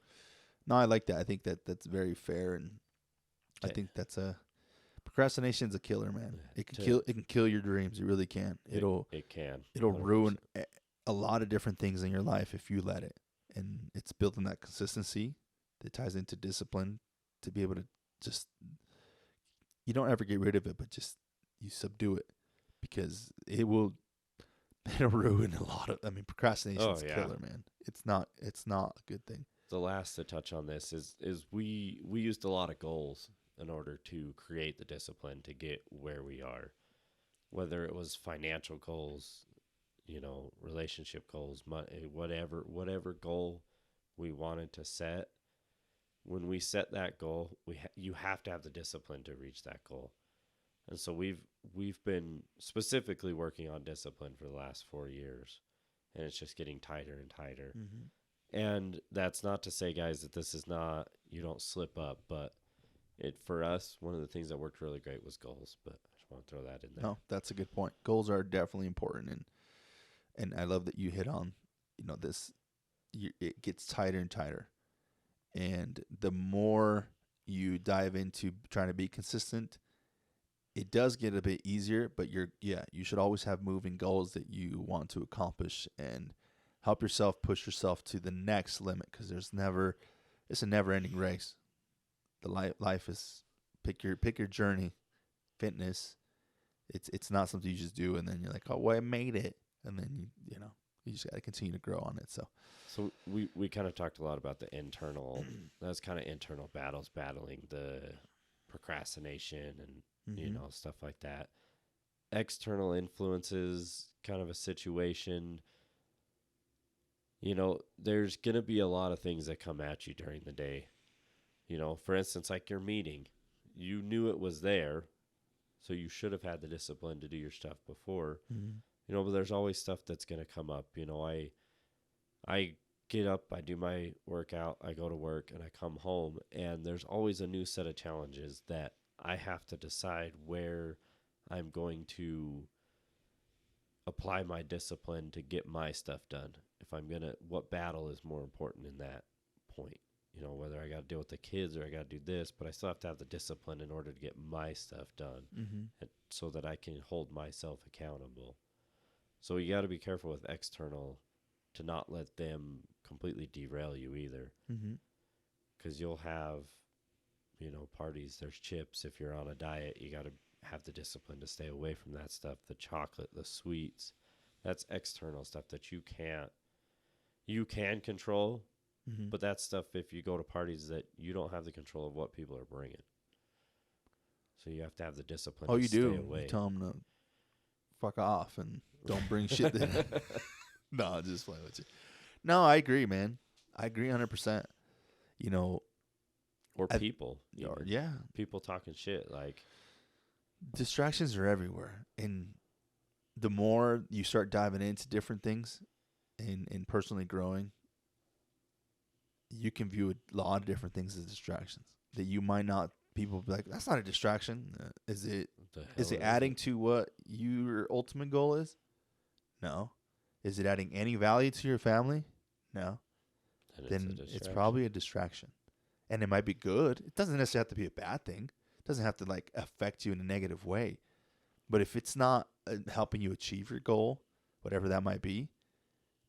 no, I like that. I think that's very fair, and I think that's procrastination's a killer, man. It can kill your dreams. It really can. It can. It'll 100%. ruin a lot of different things in your life if you let it. And it's building that consistency that ties into discipline to be able to just, you don't ever get rid of it, but just you subdue it, because it'll ruin a lot of, procrastination's a killer, man. It's not a good thing. The last to touch on this is we used a lot of goals in order to create the discipline to get where we are, whether it was financial goals, relationship goals, whatever goal we wanted to set. When we set that goal, you have to have the discipline to reach that goal. And so we've been specifically working on discipline for the last 4 years, and it's just getting tighter and tighter. Mm-hmm. And that's not to say, guys, that this is not, you don't slip up, but for us, one of the things that worked really great was goals, but I just want to throw that in there. No, that's a good point. Goals are definitely important, and I love that you hit on, this. It gets tighter and tighter, and the more you dive into trying to be consistent, it does get a bit easier. But you should always have moving goals that you want to accomplish and help yourself push yourself to the next limit, because it's a never-ending race. The life is pick your journey. Fitness, it's not something you just do and then you're like, oh well, I made it, and then you just got to continue to grow on it. So we kind of talked a lot about the internal that's kind of internal battles, battling the procrastination and stuff like that. External influences, kind of a situation. There's gonna be a lot of things that come at you during the day. For instance, like your meeting, you knew it was there, so you should have had the discipline to do your stuff before. mm-hmm. But there's always stuff that's going to come up. I get up, I do my workout, I go to work, and I come home, and there's always a new set of challenges that I have to decide where I'm going to apply my discipline to get my stuff done. What battle is more important in that point? Whether I got to deal with the kids or I got to do this, but I still have to have the discipline in order to get my stuff done, so that I can hold myself accountable. So you got to be careful with external to not let them completely derail you either. Because you'll have, parties, there's chips. If you're on a diet, you got to have the discipline to stay away from that stuff, the chocolate, the sweets. That's external stuff that you can control. But that's stuff, if you go to parties, that you don't have the control of what people are bringing. So you have to have the discipline to stay away. You tell them to fuck off and don't bring shit in. No, just playing with you. No, I agree, man. I agree 100%. Or people. Yeah. People talking shit. Like, distractions are everywhere. And the more you start diving into different things and personally growing, you can view a lot of different things as distractions that you might not people be like, that's not a distraction. Is it? The Is hell it adding to what your ultimate goal is? No. Is it adding any value to your family? No. And it's a Then it's distraction. probably a distraction. And it might be good. It doesn't necessarily have to be a bad thing. It doesn't have to like affect you in a negative way. But if it's not helping you achieve your goal, whatever that might be,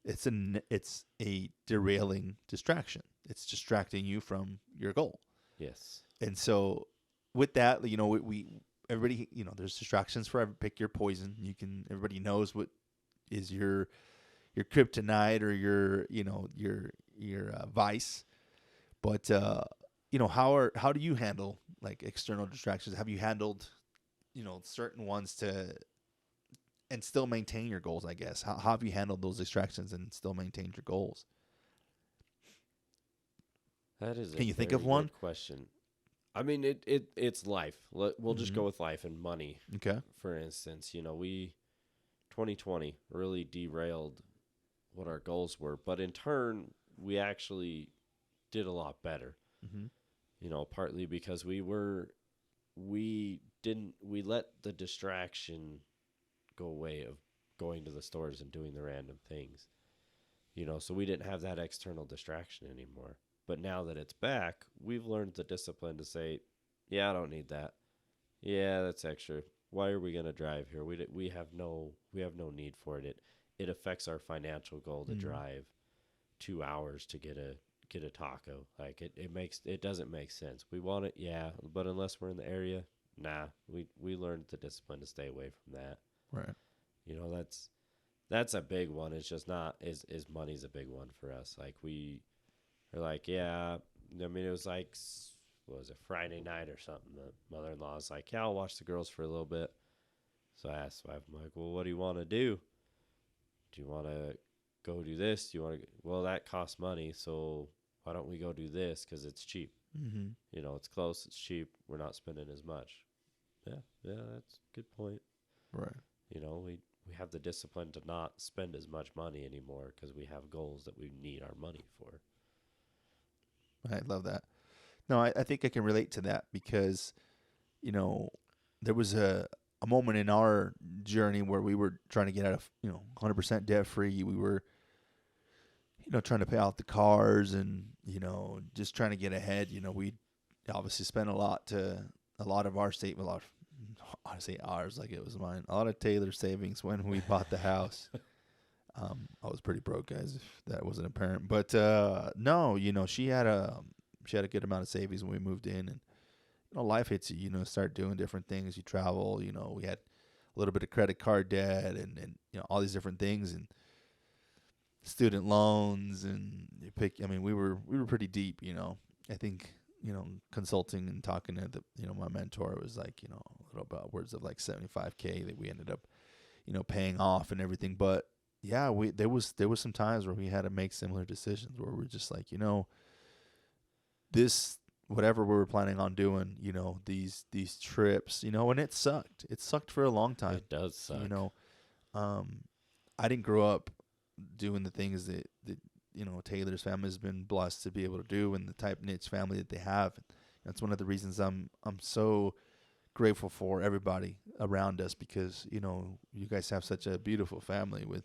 it's a derailing distraction. It's distracting you from your goal. Yes. And so with that, you know, we everybody, you know, there's distractions for pick your poison. Everybody knows what is your kryptonite or your, you know, your vice. But you know, how do you handle like external distractions? Have you handled, you know, certain ones to and still maintain your goals, I guess? How have you handled those distractions and still maintained your goals? That is a Can you think very of one? good question. I mean, it's life. We'll just Mhm. go with life and money. Okay. For instance, you know, 2020 really derailed what our goals were, but in turn, we actually did a lot better. Mm-hmm. You know, partly because we let the distraction go away of going to the stores and doing the random things. You know, so we didn't have that external distraction anymore. But now that it's back, we've learned the discipline to say, yeah, I don't need that. Yeah, that's extra. Why are we going to drive here? We have no need for it. It affects our financial goal to Mm-hmm. drive 2 hours to get a taco. Like it doesn't make sense. We want it, yeah, but unless we're in the area, nah. We learned the discipline to stay away from that. Right. You know, that's a big one. It's just not is money's a big one for us. Like we are like, yeah. I mean, it was like what was it, Friday night or something? The mother-in-law's like, yeah, I'll watch the girls for a little bit. So I asked my wife, I'm like, well, what do you want to do? Do you want to go do this? Do you want to? Well, that costs money, so why don't we go do this? Because it's cheap. Mm-hmm. You know, it's close, it's cheap. We're not spending as much. Yeah, yeah, that's a good point. Right. You know, we have the discipline to not spend as much money anymore because we have goals that we need our money for. I love that. No, I think I can relate to that because, you know, there was a moment in our journey where we were trying to get out of, you know, 100% debt free. We were, you know, trying to pay off the cars and, you know, just trying to get ahead. You know, we obviously spent a lot of our state, a lot of, I say ours like it was mine, a lot of Taylor's savings when we bought the house. I was pretty broke, guys, if that wasn't apparent. But no, you know, she had a good amount of savings when we moved in, and you know, life hits you. You know, start doing different things. You travel. You know, we had a little bit of credit card debt, and you know all these different things, and student loans, and you pick. I mean, we were pretty deep. You know, I think you know consulting and talking to the you know my mentor was like you know a little bit upwards of like 75K that we ended up you know paying off and everything, but yeah, there was some times where we had to make similar decisions where we're just like, you know, this whatever we were planning on doing, you know, these trips, you know, and it sucked. It sucked for a long time. It does suck. You know, um, I didn't grow up doing the things that you know Taylor's family has been blessed to be able to do, and the type niche family that they have. That's one of the reasons I'm so grateful for everybody around us because you know you guys have such a beautiful family with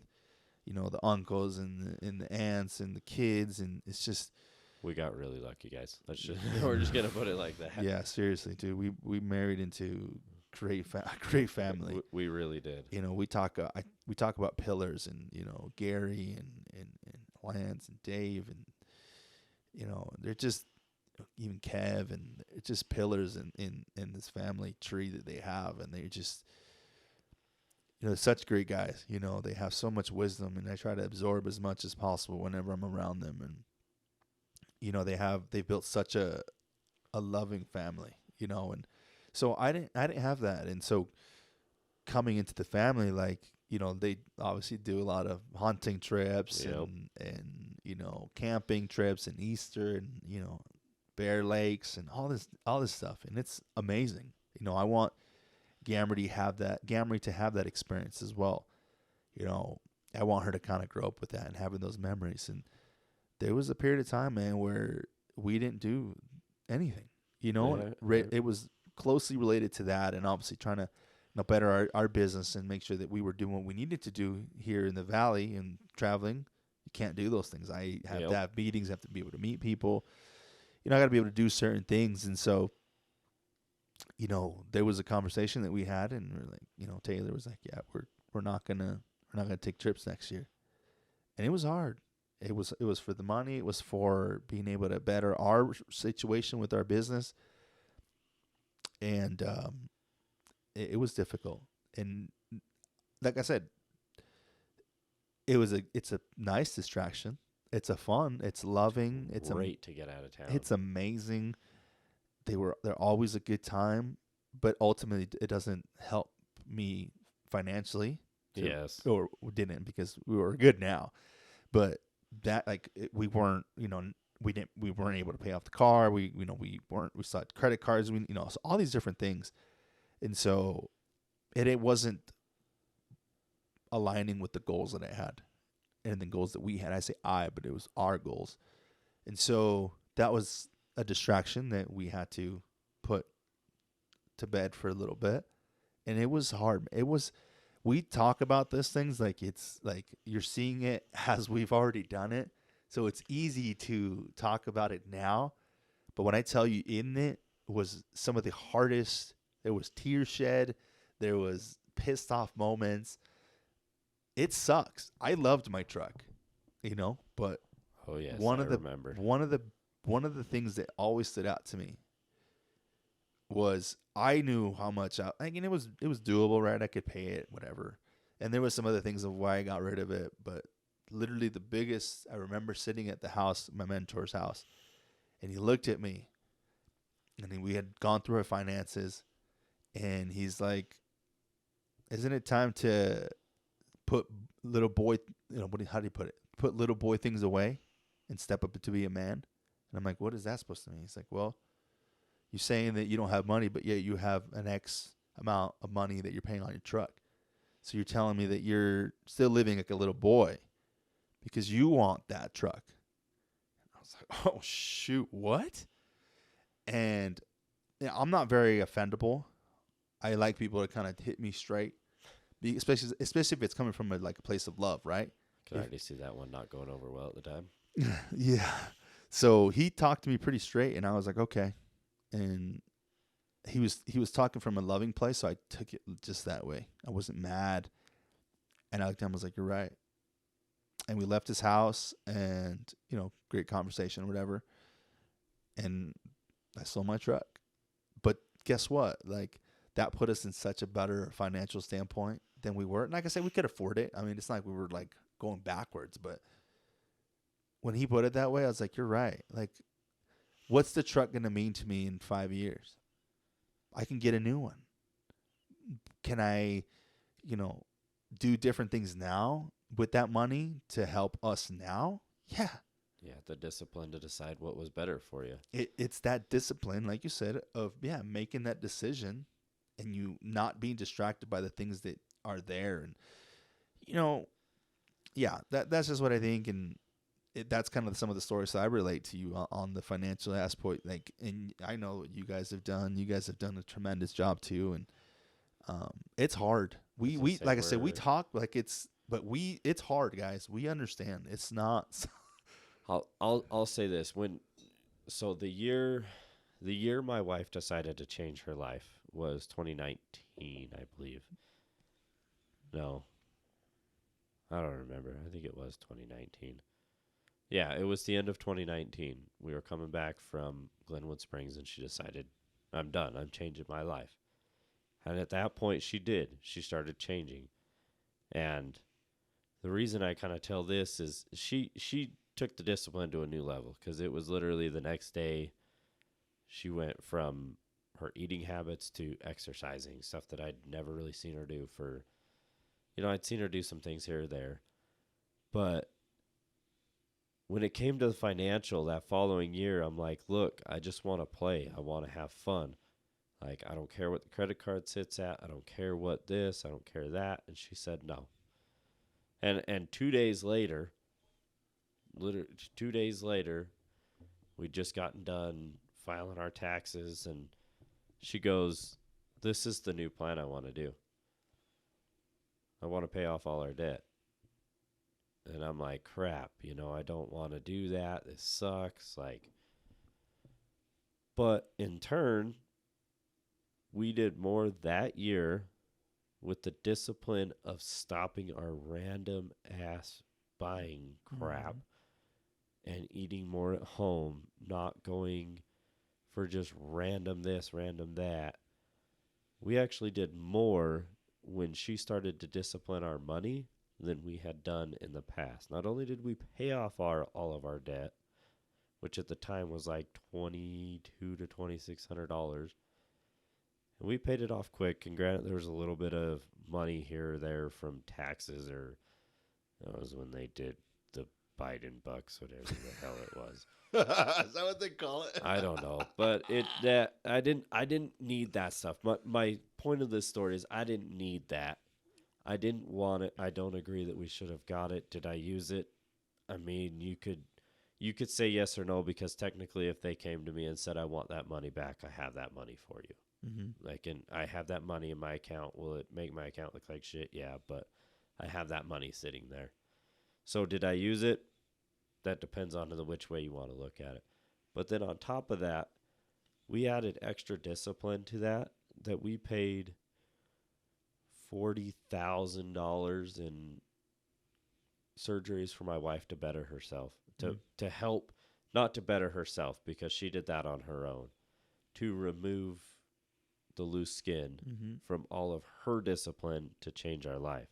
you know the uncles and the aunts and the kids, and it's just We got really lucky, guys. We're just gonna put it like that. yeah, seriously, dude. We married into great family. We really did. You know, we talk about pillars and you know Gary and Lance and Dave and you know they're just even Kev and it's just pillars in this family tree that they have, and they're just you know such great guys. You know, they have so much wisdom, and I try to absorb as much as possible whenever I'm around them. And you know, they've built such a loving family. You know, and so I didn't have that, and so coming into the family, like you know, they obviously do a lot of hunting trips Yep. and you know camping trips and Easter and you know Bear Lakes and all this stuff, and it's amazing. You know, I want Gamry to have that experience as well. You know, I want her to kind of grow up with that and having those memories. And there was a period of time, man, where we didn't do anything. you know, and it was closely related to that, and obviously trying to better our business and make sure that we were doing what we needed to do here in the valley and traveling. You can't do those things. I have to have meetings, I have to be able to meet people. I got to be able to do certain things. And so, there was a conversation that we had, and we're like, Taylor was like, yeah, we're not gonna take trips next year. And it was hard. It was for the money. It was for being able to better our situation with our business. And it was difficult. And like I said, it's a nice distraction. It's a fun. It's loving. It's great to get out of town. It's amazing. They're always a good time, but ultimately it doesn't help me financially. Yes. Or didn't, because we were good now. But that, we weren't, we weren't able to pay off the car. We still had credit cards. So all these different things. And so it wasn't aligning with the goals that I had and the goals that we had. I say but it was our goals. And so that was a distraction that we had to put to bed for a little bit. And it was hard. We talk about these things like it's like you're seeing it as we've already done it. So it's easy to talk about it now. But when I tell you, in it was some of the hardest. There was tears shed. There was pissed off moments. It sucks. I loved my truck, but oh yes, remember. One of the things that always stood out to me was I knew how much it was doable, right? I could pay it, whatever. And there was some other things of why I got rid of it, but literally the biggest, I remember sitting at the house, my mentor's house, and he looked at me, and we had gone through our finances, and he's like, "Isn't it time to put little boy, how do you put it? Put little boy things away and step up to be a man?" And I'm like, "What is that supposed to mean?" He's like, "Well, you're saying that you don't have money, but yet you have an X amount of money that you're paying on your truck. So you're telling me that you're still living like a little boy because you want that truck." I was like, "Oh, shoot, what?" And I'm not very offendable. I like people to kind of hit me straight, especially if it's coming from a place of love, right? I can already see that one not going over well at the time. Yeah. So he talked to me pretty straight, and I was like, okay. And he was talking from a loving place, so I took it just that way. I wasn't mad. And I looked at him, I was like, "You're right." And we left his house, and great conversation or whatever. And I sold my truck. But guess what? That put us in such a better financial standpoint than we were. And like I said, we could afford it. I mean, it's not like we were going backwards, but when he put it that way, I was like, "You're right." What's the truck going to mean to me in 5 years? I can get a new one. Can I, do different things now with that money to help us now? Yeah. Yeah, the discipline to decide what was better for you. It's that discipline, like you said, of, making that decision and you not being distracted by the things that are there. And, that's just what I think. And that's kind of some of the stories that I relate to you on the financial aspect. And I know what you guys have done. You guys have done a tremendous job too. And it's hard. We like I said, we talk like it's hard, guys. We understand. It's not. I'll say this. The year my wife decided to change her life was 2019, I believe. No, I don't remember. I think it was 2019. Yeah, it was the end of 2019. We were coming back from Glenwood Springs, and she decided, "I'm done. I'm changing my life." And at that point, she did. She started changing. And the reason I kind of tell this is she took the discipline to a new level, because it was literally the next day she went from her eating habits to exercising, stuff that I'd never really seen her do for, I'd seen her do some things here or there. But when it came to the financial that following year, I'm like, look, I just want to play. I want to have fun. I don't care what the credit card sits at. I don't care what this. I don't care that. And she said no. And 2 days later, literally 2 days later, we'd just gotten done filing our taxes, and she goes, "This is the new plan I want to do. I want to pay off all our debt." And I'm like, crap, I don't want to do that. This sucks. Like, but in turn, we did more that year with the discipline of stopping our random ass buying crap and eating more at home, not going for just random this, random that. We actually did more when she started to discipline our money than we had done in the past. Not only did we pay off all of our debt, which at the time was like $2,200 to $2,600, and we paid it off quick. And granted, there was a little bit of money here or there from taxes, or that was when they did the Biden bucks, whatever the hell it was. Is that what they call it? I don't know, but I didn't need that stuff. My point of this story is I didn't need that. I didn't want it. I don't agree that we should have got it. Did I use it? I mean, you could say yes or no, because technically if they came to me and said I want that money back, I have that money for you. Like, and I have that money in my account. Will it make my account look like shit? Yeah, but I have that money sitting there. So did I use it? That depends on which way you want to look at it. But then on top of that, we added extra discipline to that we paid $40,000 in surgeries for my wife to better herself, to help, not to better herself because she did that on her own, to remove the loose skin from all of her discipline to change our life.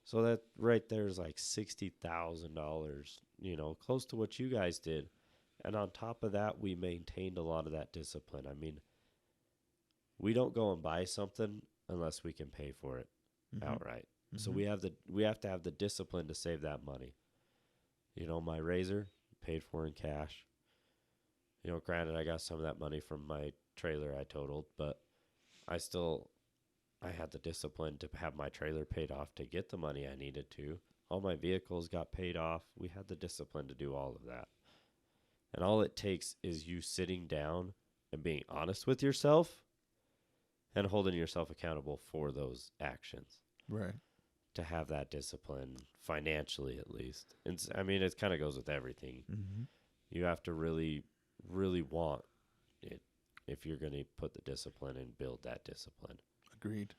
So that right there is like $60,000, close to what you guys did. And on top of that, we maintained a lot of that discipline. I mean, we don't go and buy something unless we can pay for it outright. So we have to have the discipline to save that money. My razor paid for in cash. Granted, I got some of that money from my trailer I totaled, but I had the discipline to have my trailer paid off to get the money I needed to. All my vehicles got paid off. We had the discipline to do all of that. And all it takes is you sitting down and being honest with yourself and holding yourself accountable for those actions. Right. To have that discipline financially, at least. It kind of goes with everything. You have to really, really want it if you're going to put the discipline and build that discipline. Agreed.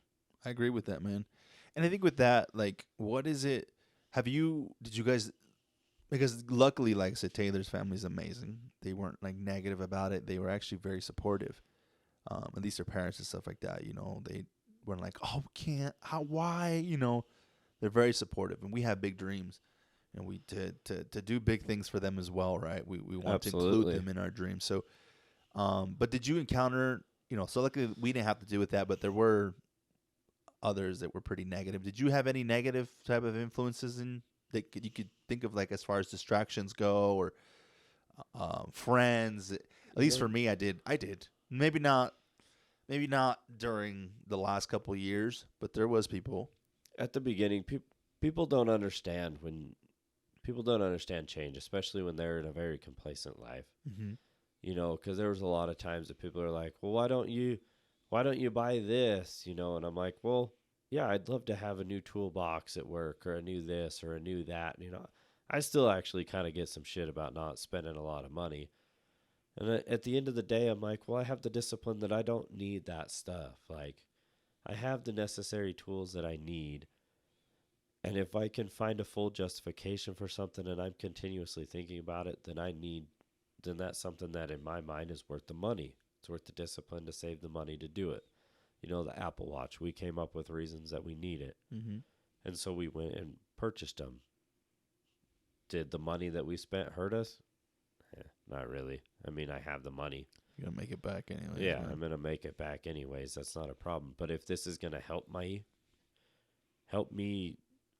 I agree with that, man. And I think with that, like, what is it? Did you guys, because luckily, like I said, Taylor's family is amazing. They weren't like negative about it. They were actually very supportive. At least their parents and stuff like that, they weren't like, oh, can't, how, why, they're very supportive, and we have big dreams, and we to do big things for them as well, right? We want Absolutely. to include them in our dreams. So, but did you encounter, so luckily we didn't have to deal with that, but there were others that were pretty negative. Did you have any negative type of influences that you could think of, like as far as distractions go, or friends? At least for me, I did. Maybe not during the last couple of years, but there was people. At the beginning, people don't understand change, especially when they're in a very complacent life. Because there was a lot of times that people are like, well, why don't you buy this? And I'm like, well, yeah, I'd love to have a new toolbox at work, or a new this or a new that. I still actually kind of get some shit about not spending a lot of money. And at the end of the day, I'm like, well, I have the discipline that I don't need that stuff. Like, I have the necessary tools that I need. And if I can find a full justification for something and I'm continuously thinking about it, then that's something that in my mind is worth the money. It's worth the discipline to save the money to do it. The Apple Watch, we came up with reasons that we need it. And so we went and purchased them. Did the money that we spent hurt us? Not really. I have the money. You're going to make it back anyway. Yeah, I'm going to make it back anyways. That's not a problem. But if this is going to help me,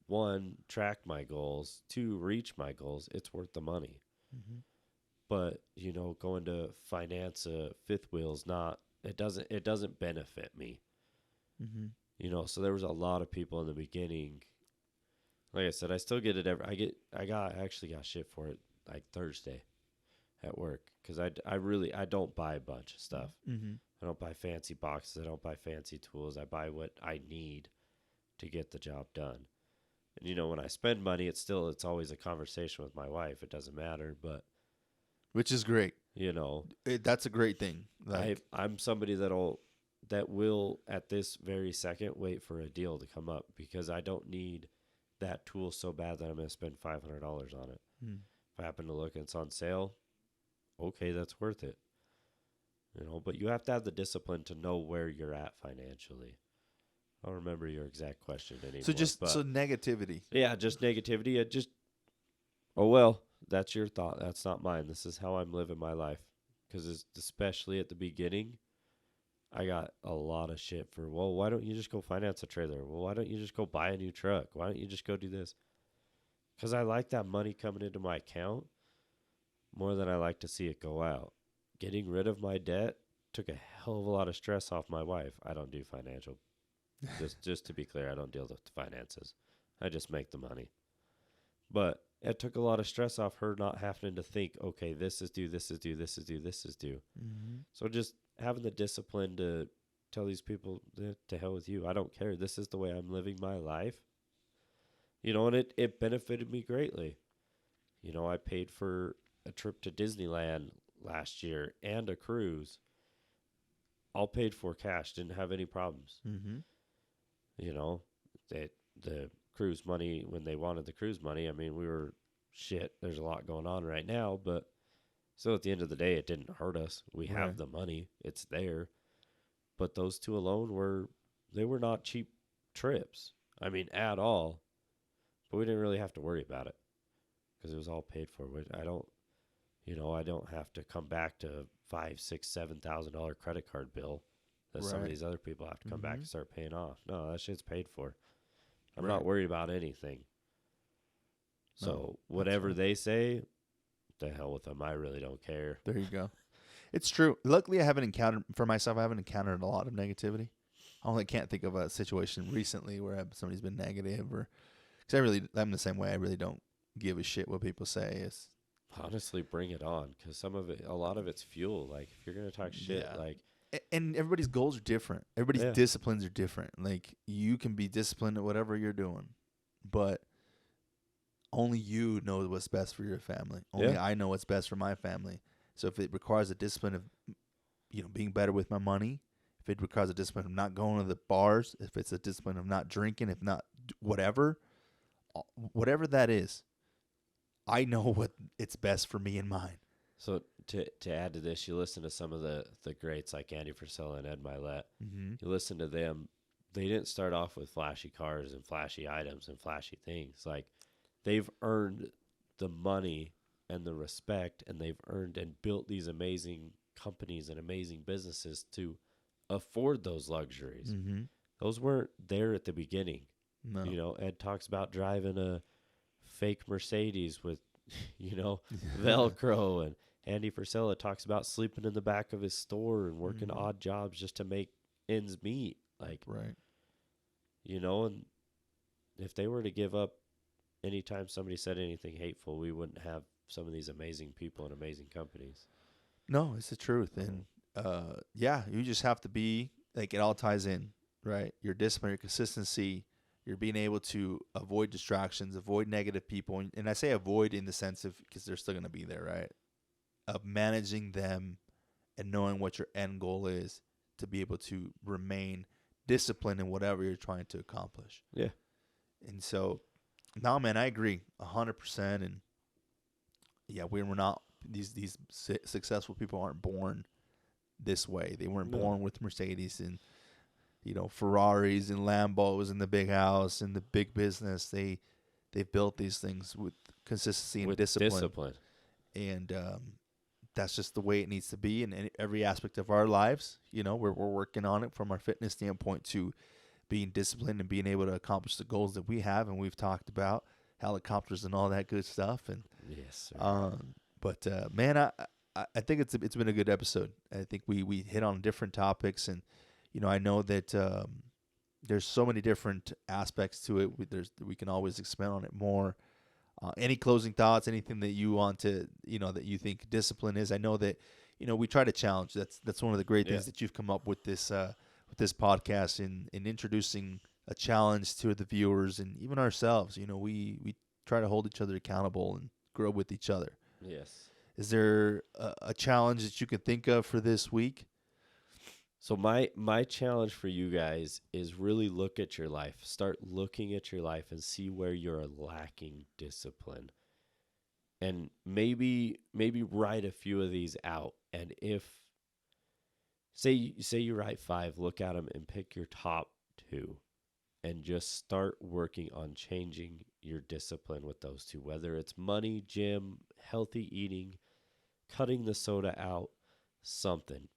one, track my goals, two, reach my goals, it's worth the money. But, going to finance a fifth wheel is not, it doesn't benefit me. So there was a lot of people in the beginning. Like I said, I still get it I actually got shit for it like Thursday. at work because I don't buy a bunch of stuff. Mm-hmm. I don't buy fancy boxes. I don't buy fancy tools. I buy what I need to get the job done. And when I spend money, it's always a conversation with my wife. It doesn't matter, but Which is great. you know, That's a great thing. I'm somebody that will at this very second wait for a deal to come up because I don't need that tool so bad that I'm going to spend $500 on it. Mm. If I happen to look and it's on sale, okay, that's worth it. But you have to have the discipline to know where you're at financially. I don't remember your exact question anymore. So negativity. Yeah, just negativity. Oh well, that's your thought. That's not mine. This is how I'm living my life. Because especially at the beginning, I got a lot of shit for, well, why don't you just go finance a trailer? Well, why don't you just go buy a new truck? Why don't you just go do this? Because I like that money coming into my account more than I like to see it go out. Getting rid of my debt took a hell of a lot of stress off my wife. I don't do financial. just to be clear, I don't deal with the finances. I just make the money. But it took a lot of stress off her not having to think, okay, this is due, this is due, this is due, this is due. Mm-hmm. So just having the discipline to tell these people, to hell with you. I don't care. This is the way I'm living my life. And it benefited me greatly. I paid for a trip to Disneyland last year and a cruise. All paid for cash. Didn't have any problems. Mm-hmm. The cruise money, when they wanted the cruise money, I mean, we were shit. There's a lot going on right now, but still at the end of the day, it didn't hurt us. We have the money. It's there. But those two alone they were not cheap trips. I mean, at all. But we didn't really have to worry about it because it was all paid for. I don't have to come back to $5,000, $6,000, $7,000 credit card bill that some of these other people have to come back and start paying off. No, that shit's paid for. I'm not worried about anything. So whatever they say, the hell with them. I really don't care. There you go. It's true. Luckily, I haven't encountered a lot of negativity. I only can't think of a situation recently where somebody's been negative, or because I'm the same way. I really don't give a shit what people say. Honestly, bring it on, because a lot of it's fuel. Like if you're gonna talk shit, and everybody's goals are different. Everybody's disciplines are different. Like you can be disciplined at whatever you're doing, but only you know what's best for your family. Only I know what's best for my family. So if it requires a discipline of, being better with my money, if it requires a discipline of not going to the bars, if it's a discipline of not drinking, if not whatever that is, I know what it's best for me and mine. So to add to this, you listen to some of the greats like Andy Frisella and Ed Milet. Mm-hmm. You listen to them. They didn't start off with flashy cars and flashy items and flashy things. Like they've earned the money and the respect, and they've earned and built these amazing companies and amazing businesses to afford those luxuries. Mm-hmm. Those weren't there at the beginning. No. Ed talks about driving a fake Mercedes with, Velcro, and Andy Frisella talks about sleeping in the back of his store and working odd jobs just to make ends meet. Like, right. And if they were to give up anytime somebody said anything hateful, we wouldn't have some of these amazing people and amazing companies. No, it's the truth. And you just have to be, like, it all ties in, right? Your discipline, your consistency, you're being able to avoid distractions, avoid negative people. And I say avoid in the sense of, because they're still going to be there, right? Of managing them and knowing what your end goal is to be able to remain disciplined in whatever you're trying to accomplish. Yeah. And so, no, man, I agree 100%. And yeah, we're not, these successful people aren't born this way. They weren't born with Mercedes and, Ferraris and Lambos and the big house and the big business. They built these things with consistency and discipline. And that's just the way it needs to be in every aspect of our lives. We're working on it from our fitness standpoint to being disciplined and being able to accomplish the goals that we have and we've talked about, helicopters and all that good stuff. And yes, sir. Man, I think it's been a good episode. I think we hit on different topics, and I know that there's so many different aspects to it. We can always expand on it more. Any closing thoughts? Anything that you want to, that you think discipline is? I know that, we try to challenge. That's one of the great Yeah. things that you've come up with this podcast in introducing a challenge to the viewers and even ourselves. We try to hold each other accountable and grow with each other. Yes. Is there a challenge that you can think of for this week? So my challenge for you guys is really look at your life. Start looking at your life and see where you're lacking discipline. And maybe write a few of these out. And if say you write 5, look at them and pick your top 2 and just start working on changing your discipline with those 2, whether it's money, gym, healthy eating, cutting the soda out, something.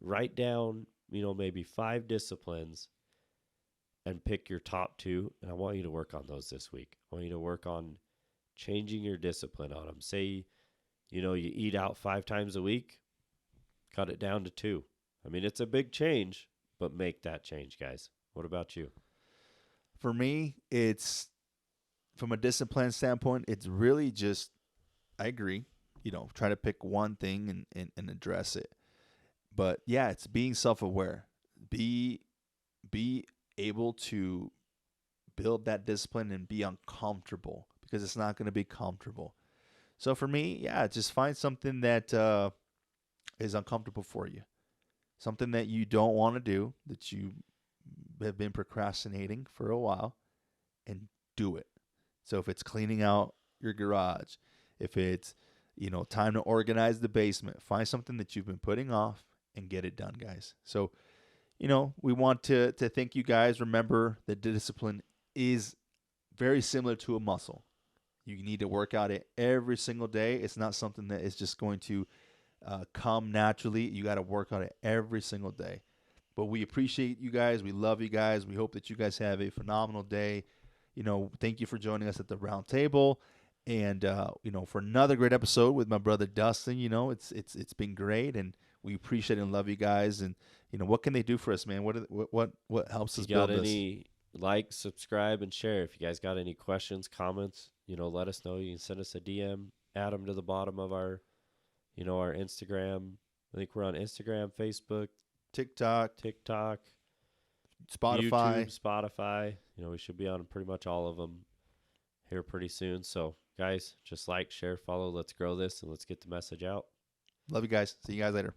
Write down, maybe 5 disciplines and pick your top 2. And I want you to work on those this week. I want you to work on changing your discipline on them. Say, you eat out 5 times a week, cut it down to 2. I mean, it's a big change, but make that change, guys. What about you? For me, it's from a discipline standpoint, it's really just, I agree, try to pick one thing and address it. But yeah, it's being self-aware. Be able to build that discipline and be uncomfortable, because it's not going to be comfortable. So for me, yeah, just find something that is uncomfortable for you, something that you don't want to do, that you have been procrastinating for a while, and do it. So if it's cleaning out your garage, if it's time to organize the basement, find something that you've been putting off and get it done, guys. So we want to thank you guys. Remember that discipline is very similar to a muscle. You need to work out it every single day. It's not something that is just going to come naturally. You got to work on it every single day. But we appreciate you guys. We love you guys. We hope that you guys have a phenomenal day. Thank you for joining us at the round table. And, for another great episode with my brother Dustin. It's been great. And we appreciate and love you guys. And, what can they do for us, man? What helps us build this? Like, subscribe, and share. If you guys got any questions, comments, let us know. You can send us a DM, add them to the bottom of our, our Instagram. I think we're on Instagram, Facebook, TikTok, Spotify. YouTube, Spotify. We should be on pretty much all of them here pretty soon. So, guys, just like, share, follow. Let's grow this and let's get the message out. Love you guys. See you guys later.